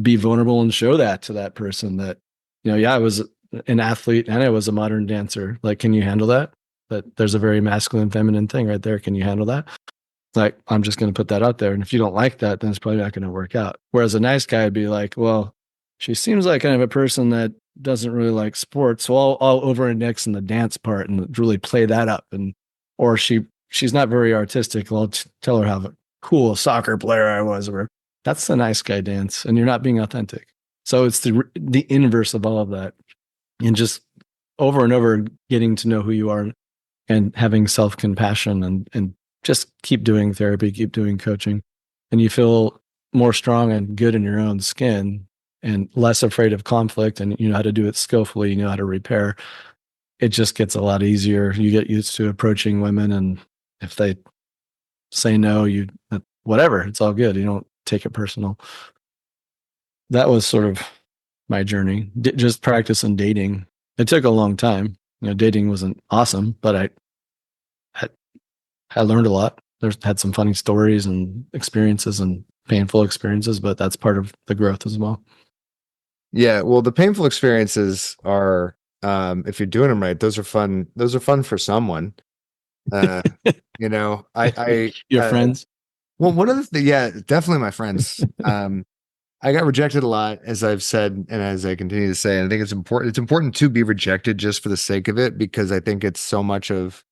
be vulnerable and show that to that person that, yeah, I was an athlete and I was a modern dancer. Like, can you handle that? But there's a very masculine, feminine thing right there. Can you handle that? Like, I'm just going to put that out there. And if you don't like that, then it's probably not going to work out. Whereas a nice guy would be like, well, she seems like kind of a person that doesn't really like sports. So I'll over index in the dance part and really play that up. Or she's not very artistic. Well, I'll tell her how cool a soccer player I was. Or that's the nice guy dance. And you're not being authentic. So it's the inverse of all of that. And just over and over getting to know who you are and having self compassion and just keep doing therapy, keep doing coaching. And you feel more strong and good in your own skin and less afraid of conflict, and you know how to do it skillfully, you know how to repair, it just gets a lot easier. You get used to approaching women, and if they say no, you whatever, it's all good. You don't take it personal. That was sort of my journey. Just practicing dating. It took a long time. You know, dating wasn't awesome, but I, I learned a lot. There's had some funny stories and experiences and painful experiences, but that's part of the growth as well. Yeah, well, the painful experiences are, if you're doing them right, those are fun. Those are fun for someone. Uh, Your friends, well, one of yeah, definitely my friends. I got rejected a lot, as I've said, and as I continue to say. And I think it's important. It's important to be rejected just for the sake of it, because I think it's so much of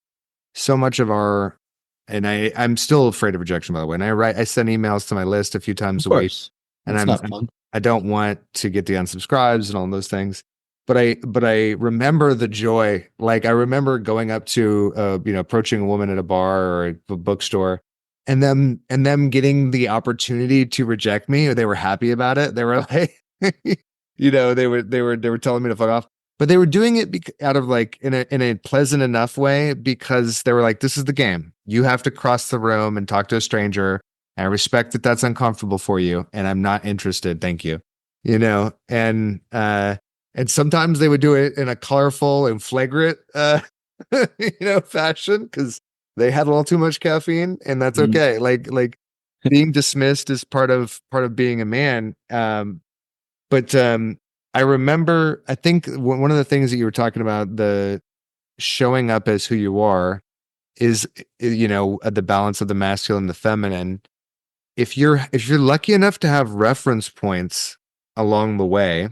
our. And I'm still afraid of rejection, by the way. And I send emails to my list a few of times a week, course. and It's not fun. I don't want to get the unsubscribes and all those things. But I remember the joy. Like I remember going up to approaching a woman at a bar or a bookstore, and them getting the opportunity to reject me, or they were happy about it. They were like, they were telling me to fuck off, but they were doing it out of like in a pleasant enough way, because they were like, this is the game. You have to cross the room and talk to a stranger. I respect that that's uncomfortable for you, and I'm not interested. Thank you. And sometimes they would do it in a colorful and flagrant, fashion, because they had a little too much caffeine, and that's Mm. okay. Like being dismissed is part of being a man. But I remember, I think one of the things that you were talking about, the showing up as who you are, is the balance of the masculine and the feminine. If you're lucky enough to have reference points along the way,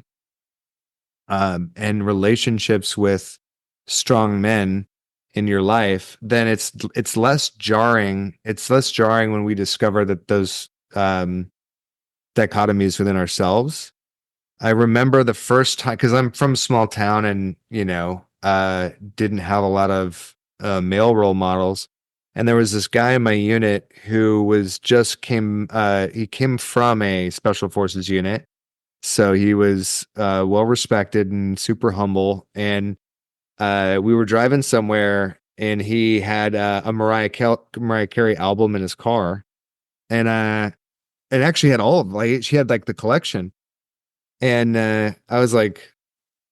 and relationships with strong men in your life, then it's less jarring. It's less jarring when we discover that those dichotomies within ourselves. I remember the first time, because I'm from a small town, and didn't have a lot of male role models. And there was this guy in my unit who was just came. He came from a special forces unit, so he was well respected and super humble. And we were driving somewhere, and he had a Mariah Carey album in his car, and it actually had all of, like, she had like the collection. And I was like,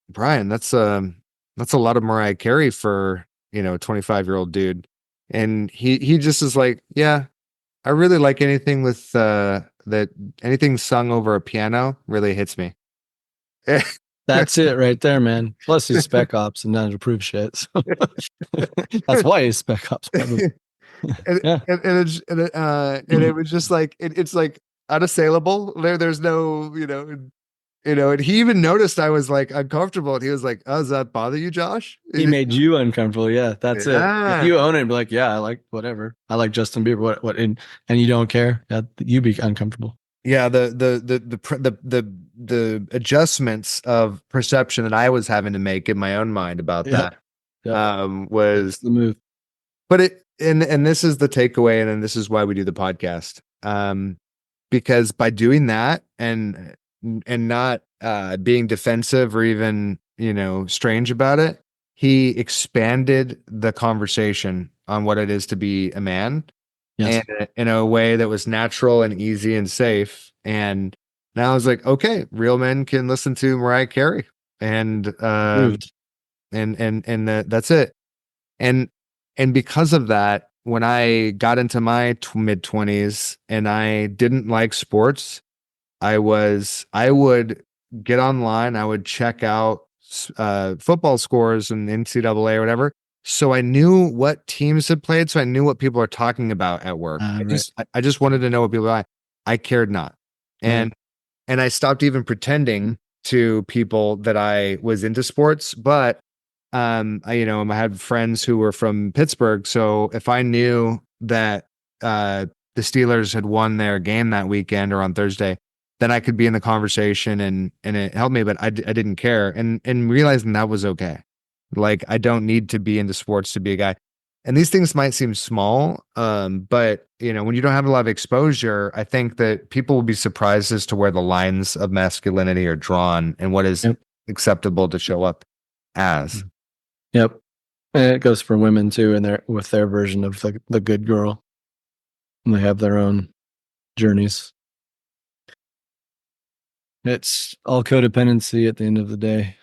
Brian, that's a lot of Mariah Carey for a 25-year-old dude. And he just is like, yeah, I really like anything with that anything sung over a piano really hits me. That's it right there, man. Plus he's spec ops and not to prove shit. So that's why he's spec ops, probably. and Yeah. and it was just like it's like unassailable. There's no, and he even noticed I was like uncomfortable, and he was like, "Oh, does that bother you, Josh?" He made you uncomfortable. Yeah, that's it. If Yeah. you own it and be like, yeah, I like whatever. I like Justin Bieber. What and you don't care, yeah, you be uncomfortable. Yeah, the adjustments of perception that I was having to make in my own mind about Yep. that Yep. That's was, the move. but and this is the takeaway, and then this is why we do the podcast. Because by doing that, and not being defensive or even strange about it, he expanded the conversation on what it is to be a man, and Yes. in a way that was natural and easy and safe. And now I was like, okay, real men can listen to Mariah Carey, and Proved. that's it. And because of that, when I got into my mid 20s and I didn't like sports, I would get online, I would check out football scores and NCAA or whatever. So I knew what teams had played, so I knew what people are talking about at work. Right. I just wanted to know what people are. I cared not. Right. And I stopped even pretending to people that I was into sports. But I had friends who were from Pittsburgh, so if I knew that the Steelers had won their game that weekend or on Thursday, then I could be in the conversation, and it helped me. But I didn't care, and realizing that was okay. Like, I don't need to be into sports to be a guy. And these things might seem small, but when you don't have a lot of exposure, I think that people will be surprised as to where the lines of masculinity are drawn and what is Yep. acceptable to show up as. Yep. And it goes for women too, and their with their version of the good girl. And they have their own journeys. It's all codependency at the end of the day.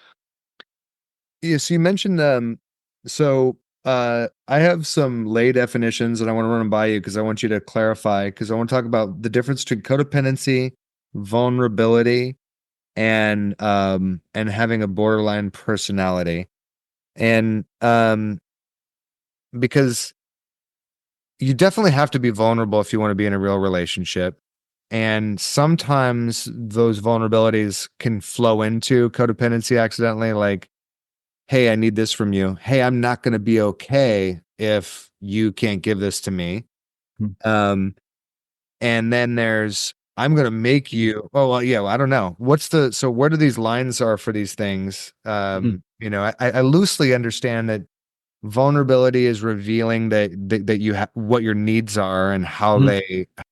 Yeah, so you mentioned I have some lay definitions and I want to run them by you because I want you to clarify because I want to talk about the difference between codependency, vulnerability, and having a borderline personality. And because you definitely have to be vulnerable if you want to be in a real relationship. And sometimes those vulnerabilities can flow into codependency accidentally, like, hey, I need this from you. Hey, I'm not going to be okay if you can't give this to me. Hmm. And then there's, I'm going to make you, oh, well, yeah, well, I don't know. So where do these lines are for these things? Hmm. I loosely understand that vulnerability is revealing that you have what your needs are and how Hmm.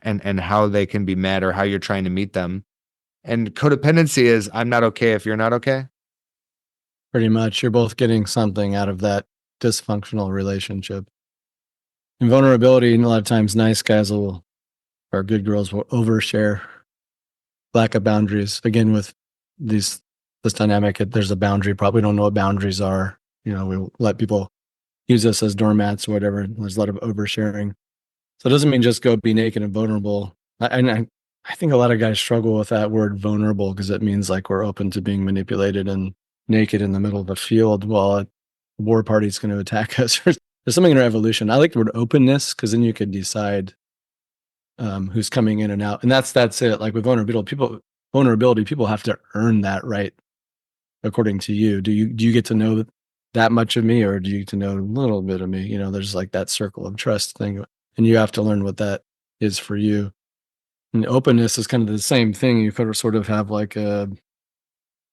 and how they can be met or how you're trying to meet them. And codependency is I'm not okay if you're not okay. Pretty much, you're both getting something out of that dysfunctional relationship. And vulnerability, and a lot of times, nice guys will or good girls will overshare, lack of boundaries. Again, with these this dynamic, there's a boundary. Probably don't know what boundaries are. We let people use us as doormats or whatever. There's a lot of oversharing. So it doesn't mean just go be naked and vulnerable. I think a lot of guys struggle with that word vulnerable because it means like we're open to being manipulated and naked in the middle of a field while a war party's going to attack us. There's something in our evolution. I like the word openness because then you could decide who's coming in and out, and that's it. Like with vulnerability, people have to earn that right according to you. Do you get to know that much of me, or do you get to know a little bit of me? There's like that circle of trust thing, and you have to learn what that is for you. And openness is kind of the same thing. You could sort of have like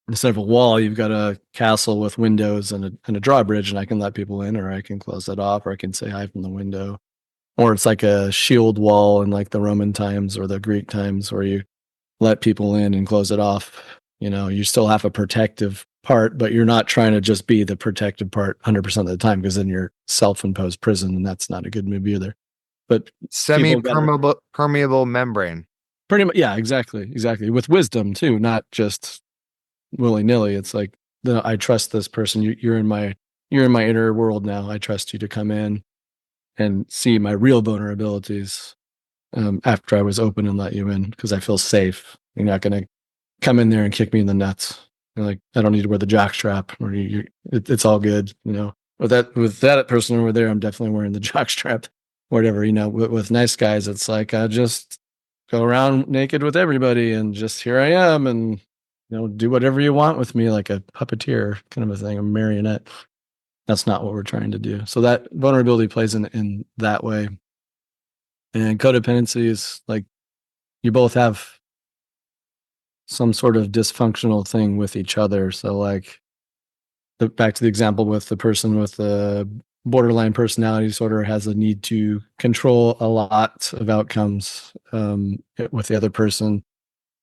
instead of a wall, you've got a castle with windows and a drawbridge, and I can let people in, or I can close it off, or I can say hi from the window. Or it's like a shield wall in like the Roman times or the Greek times where you let people in and close it off. You still have a protective part, but you're not trying to just be the protective part 100% of the time because then you're self-imposed prison, and that's not a good move either. But people got to Semi-permeable membrane. pretty much, yeah, exactly. With wisdom too, not just willy-nilly. It's like, I trust this person. You're in my inner world now. I trust you to come in and see my real vulnerabilities after I was open and let you in because I feel safe. You're not going to come in there and kick me in the nuts. You're like, I don't need to wear the jock strap, or it's all good. With that person over there, I'm definitely wearing the jock strap. Whatever. With nice guys, it's like I just go around naked with everybody, and just here I am, and do whatever you want with me, like a puppeteer kind of a thing, a marionette. That's not what we're trying to do. So that vulnerability plays in that way. And codependency is like you both have some sort of dysfunctional thing with each other. So like back to the example with the person with the borderline personality disorder has a need to control a lot of outcomes with the other person,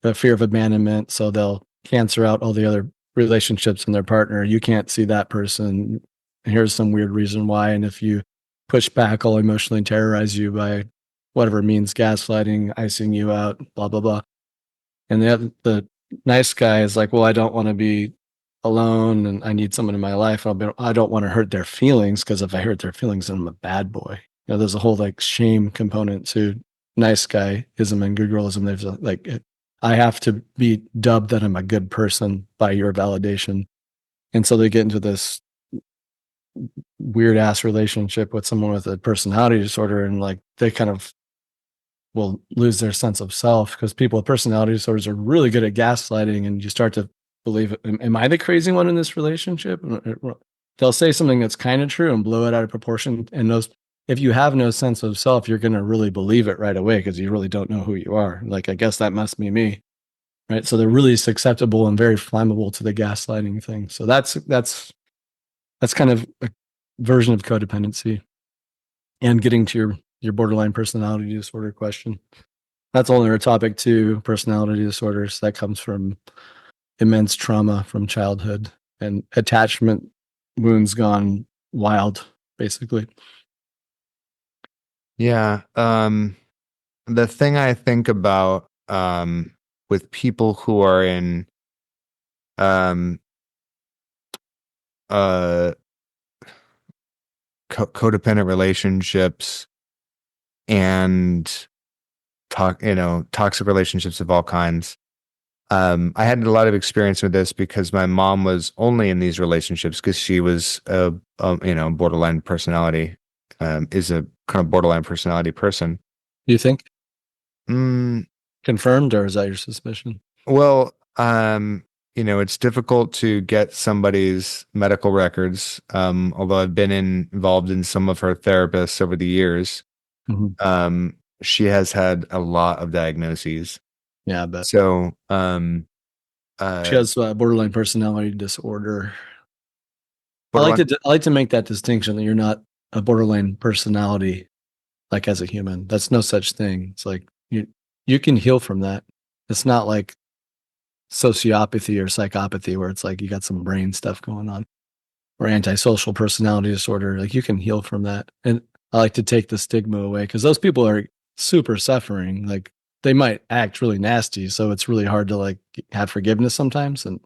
the fear of abandonment. So they'll cancel out all the other relationships in their partner. You can't see that person. Here's some weird reason why. And if you push back, I'll emotionally terrorize you by whatever means, gaslighting, icing you out, blah, blah, blah. And the nice guy is like, well, I don't want to be alone and I need someone in my life. I don't want to hurt their feelings because if I hurt their feelings, then I'm a bad boy. There's a whole like shame component to nice guyism and good girlism. There's I have to be dubbed that I'm a good person by your validation. And so they get into this weird ass relationship with someone with a personality disorder, and like they kind of will lose their sense of self because people with personality disorders are really good at gaslighting, and you start to believe, am I the crazy one in this relationship? They'll say something that's kind of true and blow it out of proportion. And if you have no sense of self, you're going to really believe it right away because you really don't know who you are. Like, I guess that must be me. Right. So they're really susceptible and very flammable to the gaslighting thing. So that's kind of a version of codependency. And getting to your borderline personality disorder question, that's only a topic to personality disorders that comes from immense trauma from childhood and attachment wounds gone wild, basically. Yeah. The thing I think about with people who are in um uh codependent relationships and toxic relationships of all kinds. I had a lot of experience with this because my mom was only in these relationships because she was borderline personality, is a kind of borderline personality person. You think Mm, confirmed, or is that your suspicion? well, it's difficult to get somebody's medical records. Although I've been involved in some of her therapists over the years. Mhm. She has had a lot of diagnoses. Yeah, but So, she has borderline personality disorder. borderline. I like to make that distinction that you're not a borderline personality like as a human. That's no such thing. It's like you can heal from that. It's not like sociopathy or psychopathy where it's like you got some brain stuff going on, or antisocial personality disorder. Like you can heal from that. And I like to take the stigma away because those people are super suffering. Like they might act really nasty, so it's really hard to like have forgiveness sometimes. And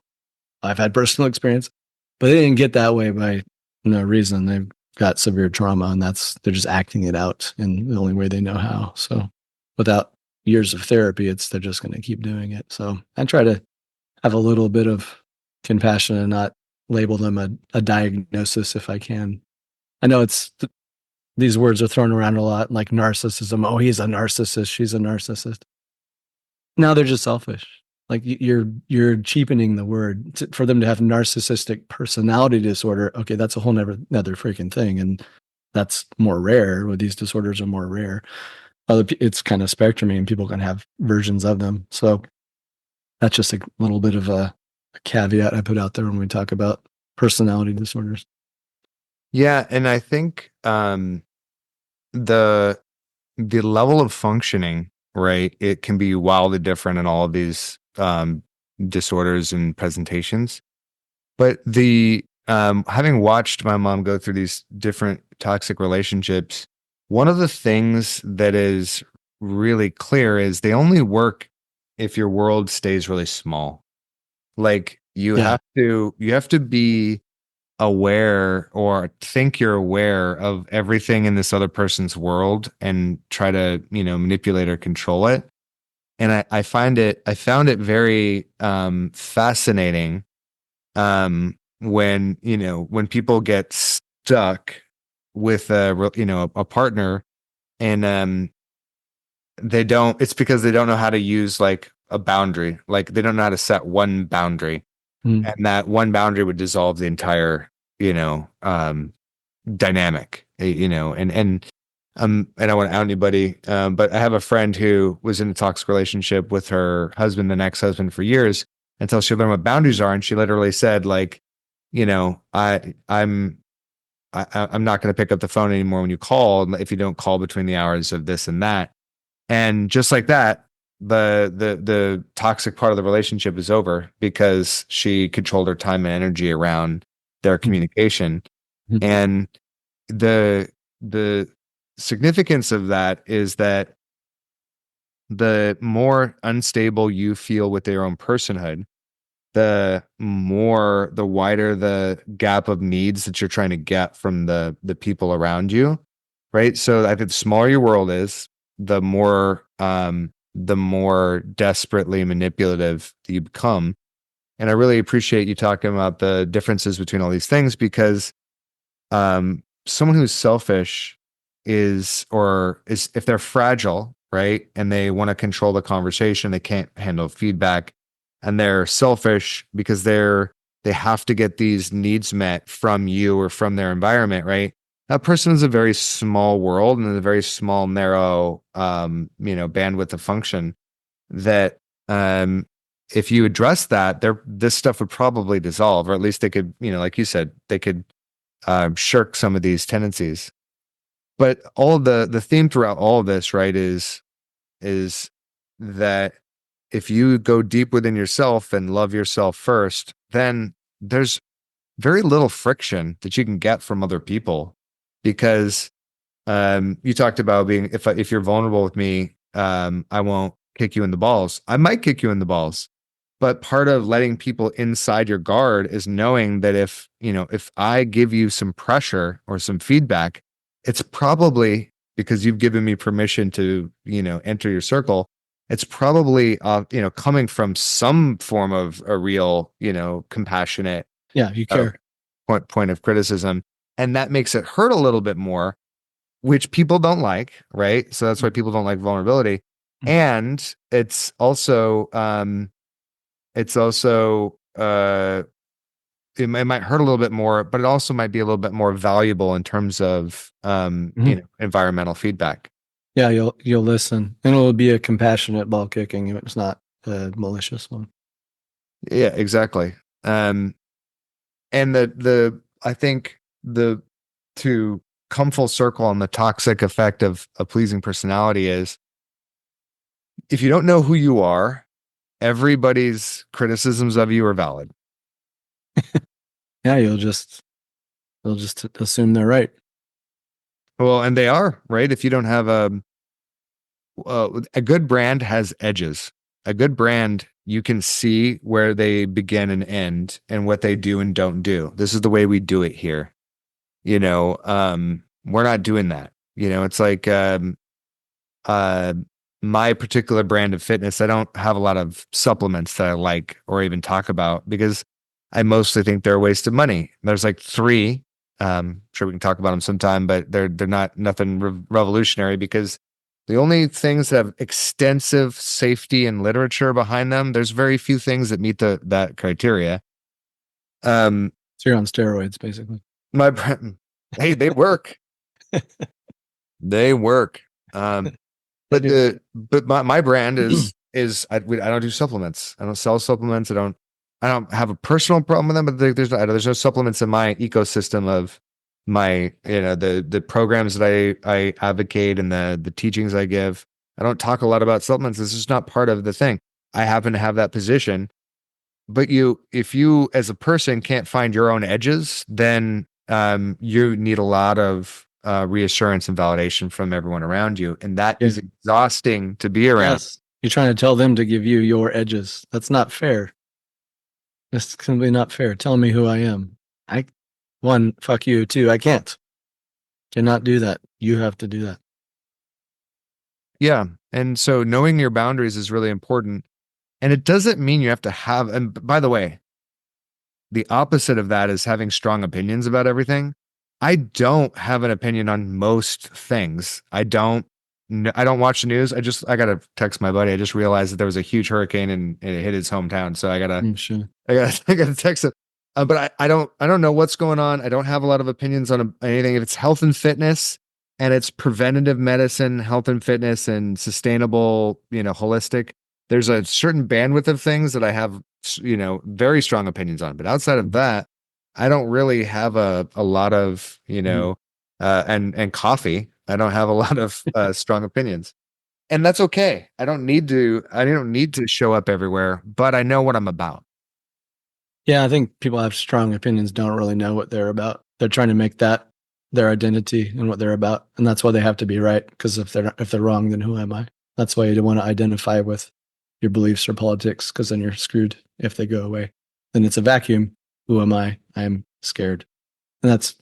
I've had personal experience, but they didn't get that way by no reason. They've got severe trauma, and they're just acting it out in the only way they know how. So without years of therapy, they're just going to keep doing it. So I try to have a little bit of compassion and not label them a diagnosis if I can. I know these words are thrown around a lot, like narcissism. Oh, he's a narcissist. She's a narcissist. No, they're just selfish. Like you're cheapening the word for them to have narcissistic personality disorder. Okay, that's a whole another freaking thing, and that's more rare. Where these disorders are more rare. It's kind of spectrumy, and people can have versions of them. So that's just a little bit of a caveat I put out there when we talk about personality disorders. Yeah, and I think the the level of functioning, right? It can be wildly different in all of these disorders and presentations. But the having watched my mom go through these different toxic relationships, one of the things that is really clear is they only work if your world stays really small. Like Yeah. you have to be aware or think you're aware of everything in this other person's world and try to, manipulate or control it. And I found it very fascinating when people get stuck with a partner and it's because they don't know how to use like a boundary. Like they don't know how to set one boundary, Mm. and that one boundary would dissolve the entire, you know, um, dynamic, and I don't want to out anybody, but I have a friend who was in a toxic relationship with her husband, the ex-husband, for years until she learned what boundaries are, and she literally said, like, you know, I'm not going to pick up the phone anymore when you call if you don't call between the hours of this and that, and just like that, the toxic part of the relationship is over because she controlled her time and energy around their communication. Mm. And the significance of that is that the more unstable you feel with your own personhood, the wider the gap of needs that you're trying to get from the people around you, right? So I think the smaller your world is, the more desperately manipulative you become. And I really appreciate you talking about the differences between all these things because someone who's selfish is if they're fragile, right? And they want to control the conversation, they can't handle feedback, and they're selfish because they have to get these needs met from you or from their environment, right? That person is a very small world and a very small, narrow, bandwidth of function that, if you address that, this stuff would probably dissolve, or at least they could, like you said, they could shirk some of these tendencies. But all the theme throughout all of this, right, is that if you go deep within yourself and love yourself first, then there's very little friction that you can get from other people because you talked about being if you're vulnerable with me, I won't kick you in the balls. I might kick you in the balls, but part of letting people inside your guard is knowing that if I give you some pressure or some feedback, it's probably because you've given me permission to, enter your circle. It's probably, coming from some form of a real, compassionate Yeah, you uh, care. point of criticism, and that makes it hurt a little bit more, which people don't like, right? So that's why people don't like vulnerability. And it's also it might hurt a little bit more, but it also might be a little bit more valuable in terms of Mhm. environmental feedback. Yeah, you'll listen, and it'll be a compassionate ball kicking. It's not a malicious one. Yeah, exactly. Um and the I think the to come full circle on the toxic effect of a pleasing personality is if you don't know who you are, everybody's criticisms of you are valid. Yeah, you'll just assume they're right. Well, and they are, right? If you don't have a good brand has edges. A good brand, you can see where they begin and end and what they do and don't do. This is the way we do it here. We're not doing that. It's like uh my particular brand of fitness, I don't have a lot of supplements that I like or even talk about because I mostly think they're a waste of money. There's like three. Sure we can talk about them sometime, but they're not nothing revolutionary because the only things that have extensive safety and literature behind them, there's very few things that meet that criteria. Um, So you're on steroids, basically. my hey, they work. They work. They But do. my brand is I don't do supplements. I don't sell supplements. I don't have a personal problem with them. But there's no supplements in my ecosystem of my the programs that I advocate and the teachings I give. I don't talk a lot about supplements. This is not part of the thing. I happen to have that position. But if you as a person can't find your own edges, then you need a lot of reassurance and validation from everyone around you, and that Yeah. is exhausting to be around. Yes. You're trying to tell them to give you your edges. That's not fair. That's simply not fair. Tell me who I am. I one, fuck you. Two, I can't. Cannot do that. You have to do that. Yeah, and so knowing your boundaries is really important, and it doesn't mean you have to have. And by the way, the opposite of that is having strong opinions about everything. I don't have an opinion on most things. I don't watch the news. I gotta text my buddy. I just realized that there was a huge hurricane and it hit his hometown. So Sure. I gotta text him. But I don't know what's going on. I don't have a lot of opinions on anything. If it's health and fitness and it's preventative medicine, health and fitness and sustainable, holistic, there's a certain bandwidth of things that I have, very strong opinions on. But outside of that, I don't really have a lot of, Mhm. and coffee. I don't have a lot of strong opinions. And that's okay. I don't need to show up everywhere, but I know what I'm about. Yeah, I think people have strong opinions don't really know what they're about. They're trying to make that their identity and what they're about, and that's why they have to be right. Because if they're wrong, then who am I? That's why you don't want to identify with your beliefs or politics, because then you're screwed if they go away. Then it's a vacuum. Who am I? I am scared, and that's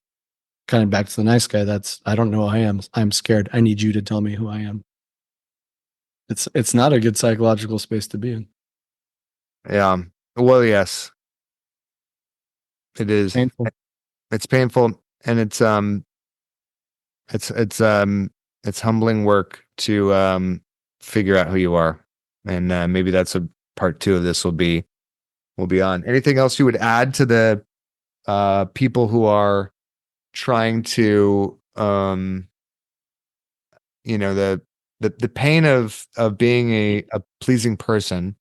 kind of back to the nice guy. That's I don't know who I am. I'm scared. I need you to tell me who I am. It's not a good psychological space to be in. Yeah. Well, yes, it is. Painful. It's painful and it's it's um it's humbling work to figure out who you are. And maybe that's a part two of this will be on. Anything else you would add to the people who are trying to the pain of being a pleasing person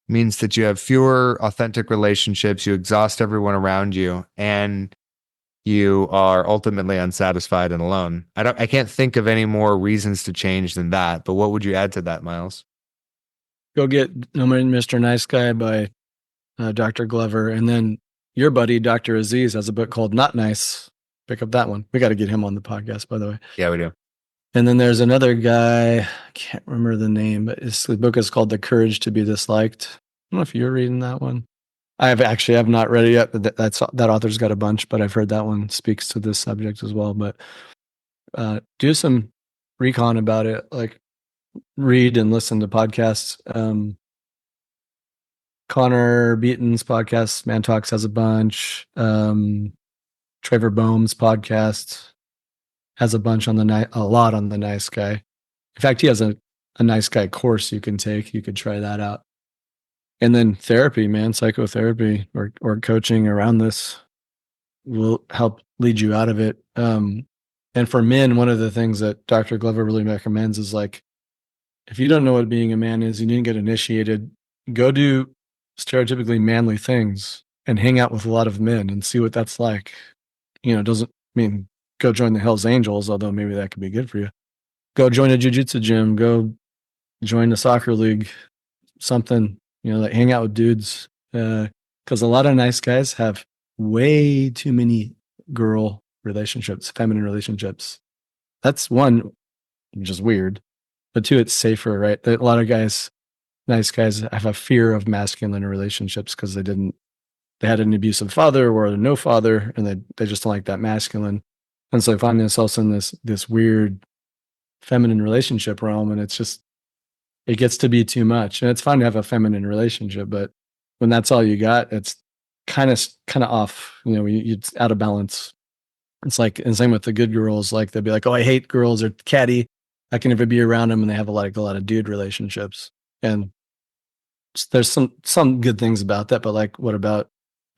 means that you have fewer authentic relationships, you exhaust everyone around you, and you are ultimately unsatisfied and alone. I can't think of any more reasons to change than that. But what would you add to that, Miles? Go get No Man, Mr. Nice Guy by Dr. Glover. And then your buddy, Dr. Aziz, has a book called Not Nice. Pick up that one. We got to get him on the podcast, by the way. Yeah, we do. And then there's another guy, I can't remember the name, but the book is called The Courage to Be Disliked. I don't know if you're reading that one. I've not read it yet, but that author's got a bunch, but I've heard that one speaks to this subject as well. But do some recon about it, like read and listen to podcasts. Connor Beaton's podcast, Man Talks, has a bunch. Trevor Boehm's podcast has a bunch on a lot on the nice guy. In fact, he has a nice guy course you can take. You could try that out. And then therapy, man, psychotherapy or coaching around this will help lead you out of it. And for men, one of the things that Dr. Glover really recommends is like, if you don't know what being a man is, you need to get initiated, go do stereotypically manly things and hang out with a lot of men and see what that's like. Doesn't mean go join the Hells Angels, although maybe that could be good for you. Go join a jiu-jitsu gym, go join a soccer league, something, like hang out with dudes. Because a lot of nice guys have way too many girl relationships, feminine relationships. That's one, which is weird. But two, it's safer, right? A lot of nice guys have a fear of masculine relationships because they had an abusive father or no father, and they just don't like that masculine. And so they find themselves in this weird feminine relationship realm, and it gets to be too much. And it's fine to have a feminine relationship, but when that's all you got, it's kind of off. It's out of balance. It's like, and same with the good girls. Like they'll be like, "Oh, I hate girls. They're catty. I can never be around them," and they have a lot of dude relationships. And there's some good things about that, but like, what about?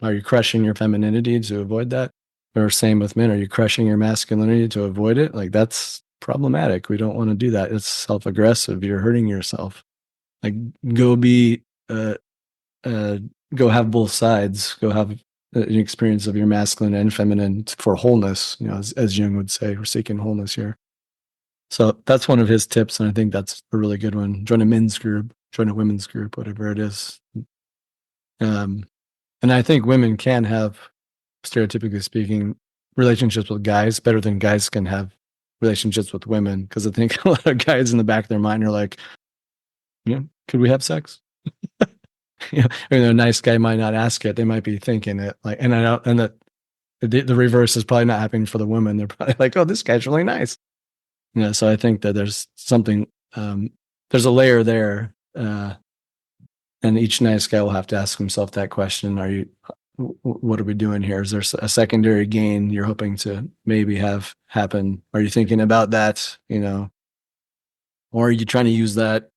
Are you crushing your femininity to avoid that? Or same with men. Are you crushing your masculinity to avoid it? Like that's problematic. We don't want to do that. It's self-aggressive. You're hurting yourself. Like go be go have both sides. Go have an experience of your masculine and feminine for wholeness. As Jung would say, we're seeking wholeness here. So that's one of his tips, and I think that's a really good one. Join a men's group, join a women's group, whatever it is. And I think women can have, stereotypically speaking, relationships with guys better than guys can have relationships with women. Because I think a lot of guys in the back of their mind are like, could we have sex? A nice guy might not ask it. They might be thinking it like, and that the reverse is probably not happening for the women. They're probably like, oh, this guy's really nice. So I think that there's something, there's a layer there. And each nice guy will have to ask himself that question. What are we doing here? Is there a secondary gain you're hoping to maybe have happen? Are you thinking about that, or are you trying to use that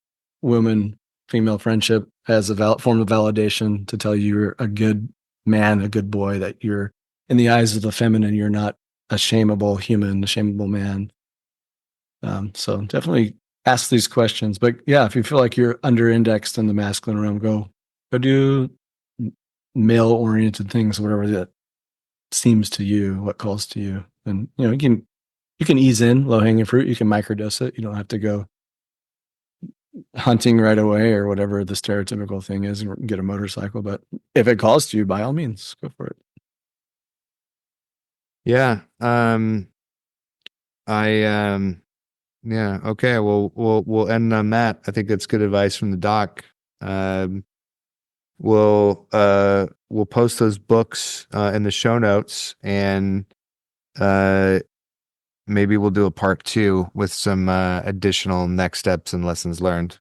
female friendship as a form of validation to tell you you're a good man, a good boy, that you're in the eyes of the feminine, you're not a shameable human, a shameable man. So definitely ask these questions. But yeah, if you feel like you're under indexed in the masculine realm, go do male oriented things, whatever that seems to you, what calls to you. And you can ease in low hanging fruit. You can microdose it. You don't have to go hunting right away or whatever the stereotypical thing is and get a motorcycle. But if it calls to you, by all means, go for it. Yeah. Yeah. Okay. Well, we'll end on that. I think that's good advice from the doc. We'll post those books in the show notes, and maybe we'll do a part 2 with some additional next steps and lessons learned.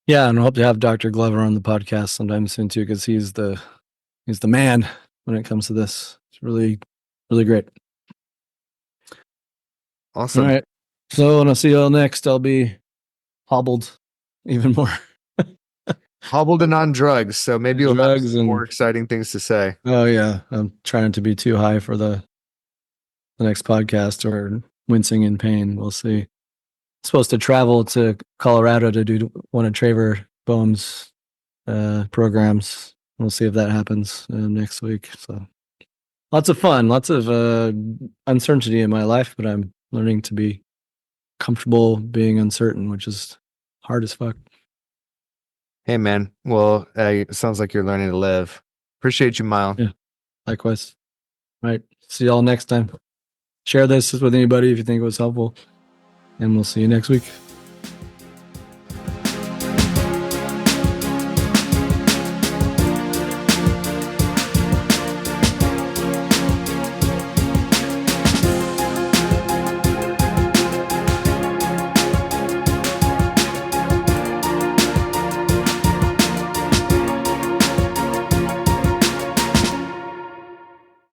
Yeah, and I hope to have Dr. Glover on the podcast sometime soon too, because he's the man when it comes to this. It's really, really great. Awesome. All right. So when I see you all next, I'll be hobbled even more. Hobbled and on drugs, so maybe you'll have some more exciting things to say. Oh yeah, I'm trying to be too high for the next podcast or wincing in pain. We'll see. Supposed to travel to Colorado to do one of Trevor Boehm's programs. We'll see if that happens next week. So lots of fun, lots of uncertainty in my life, but I'm learning to be comfortable being uncertain, which is hard as fuck. Hey, man. Well, it sounds like you're learning to live. Appreciate you, Mile. Yeah, likewise. All right. See y'all next time. Share this with anybody if you think it was helpful, and we'll see you next week.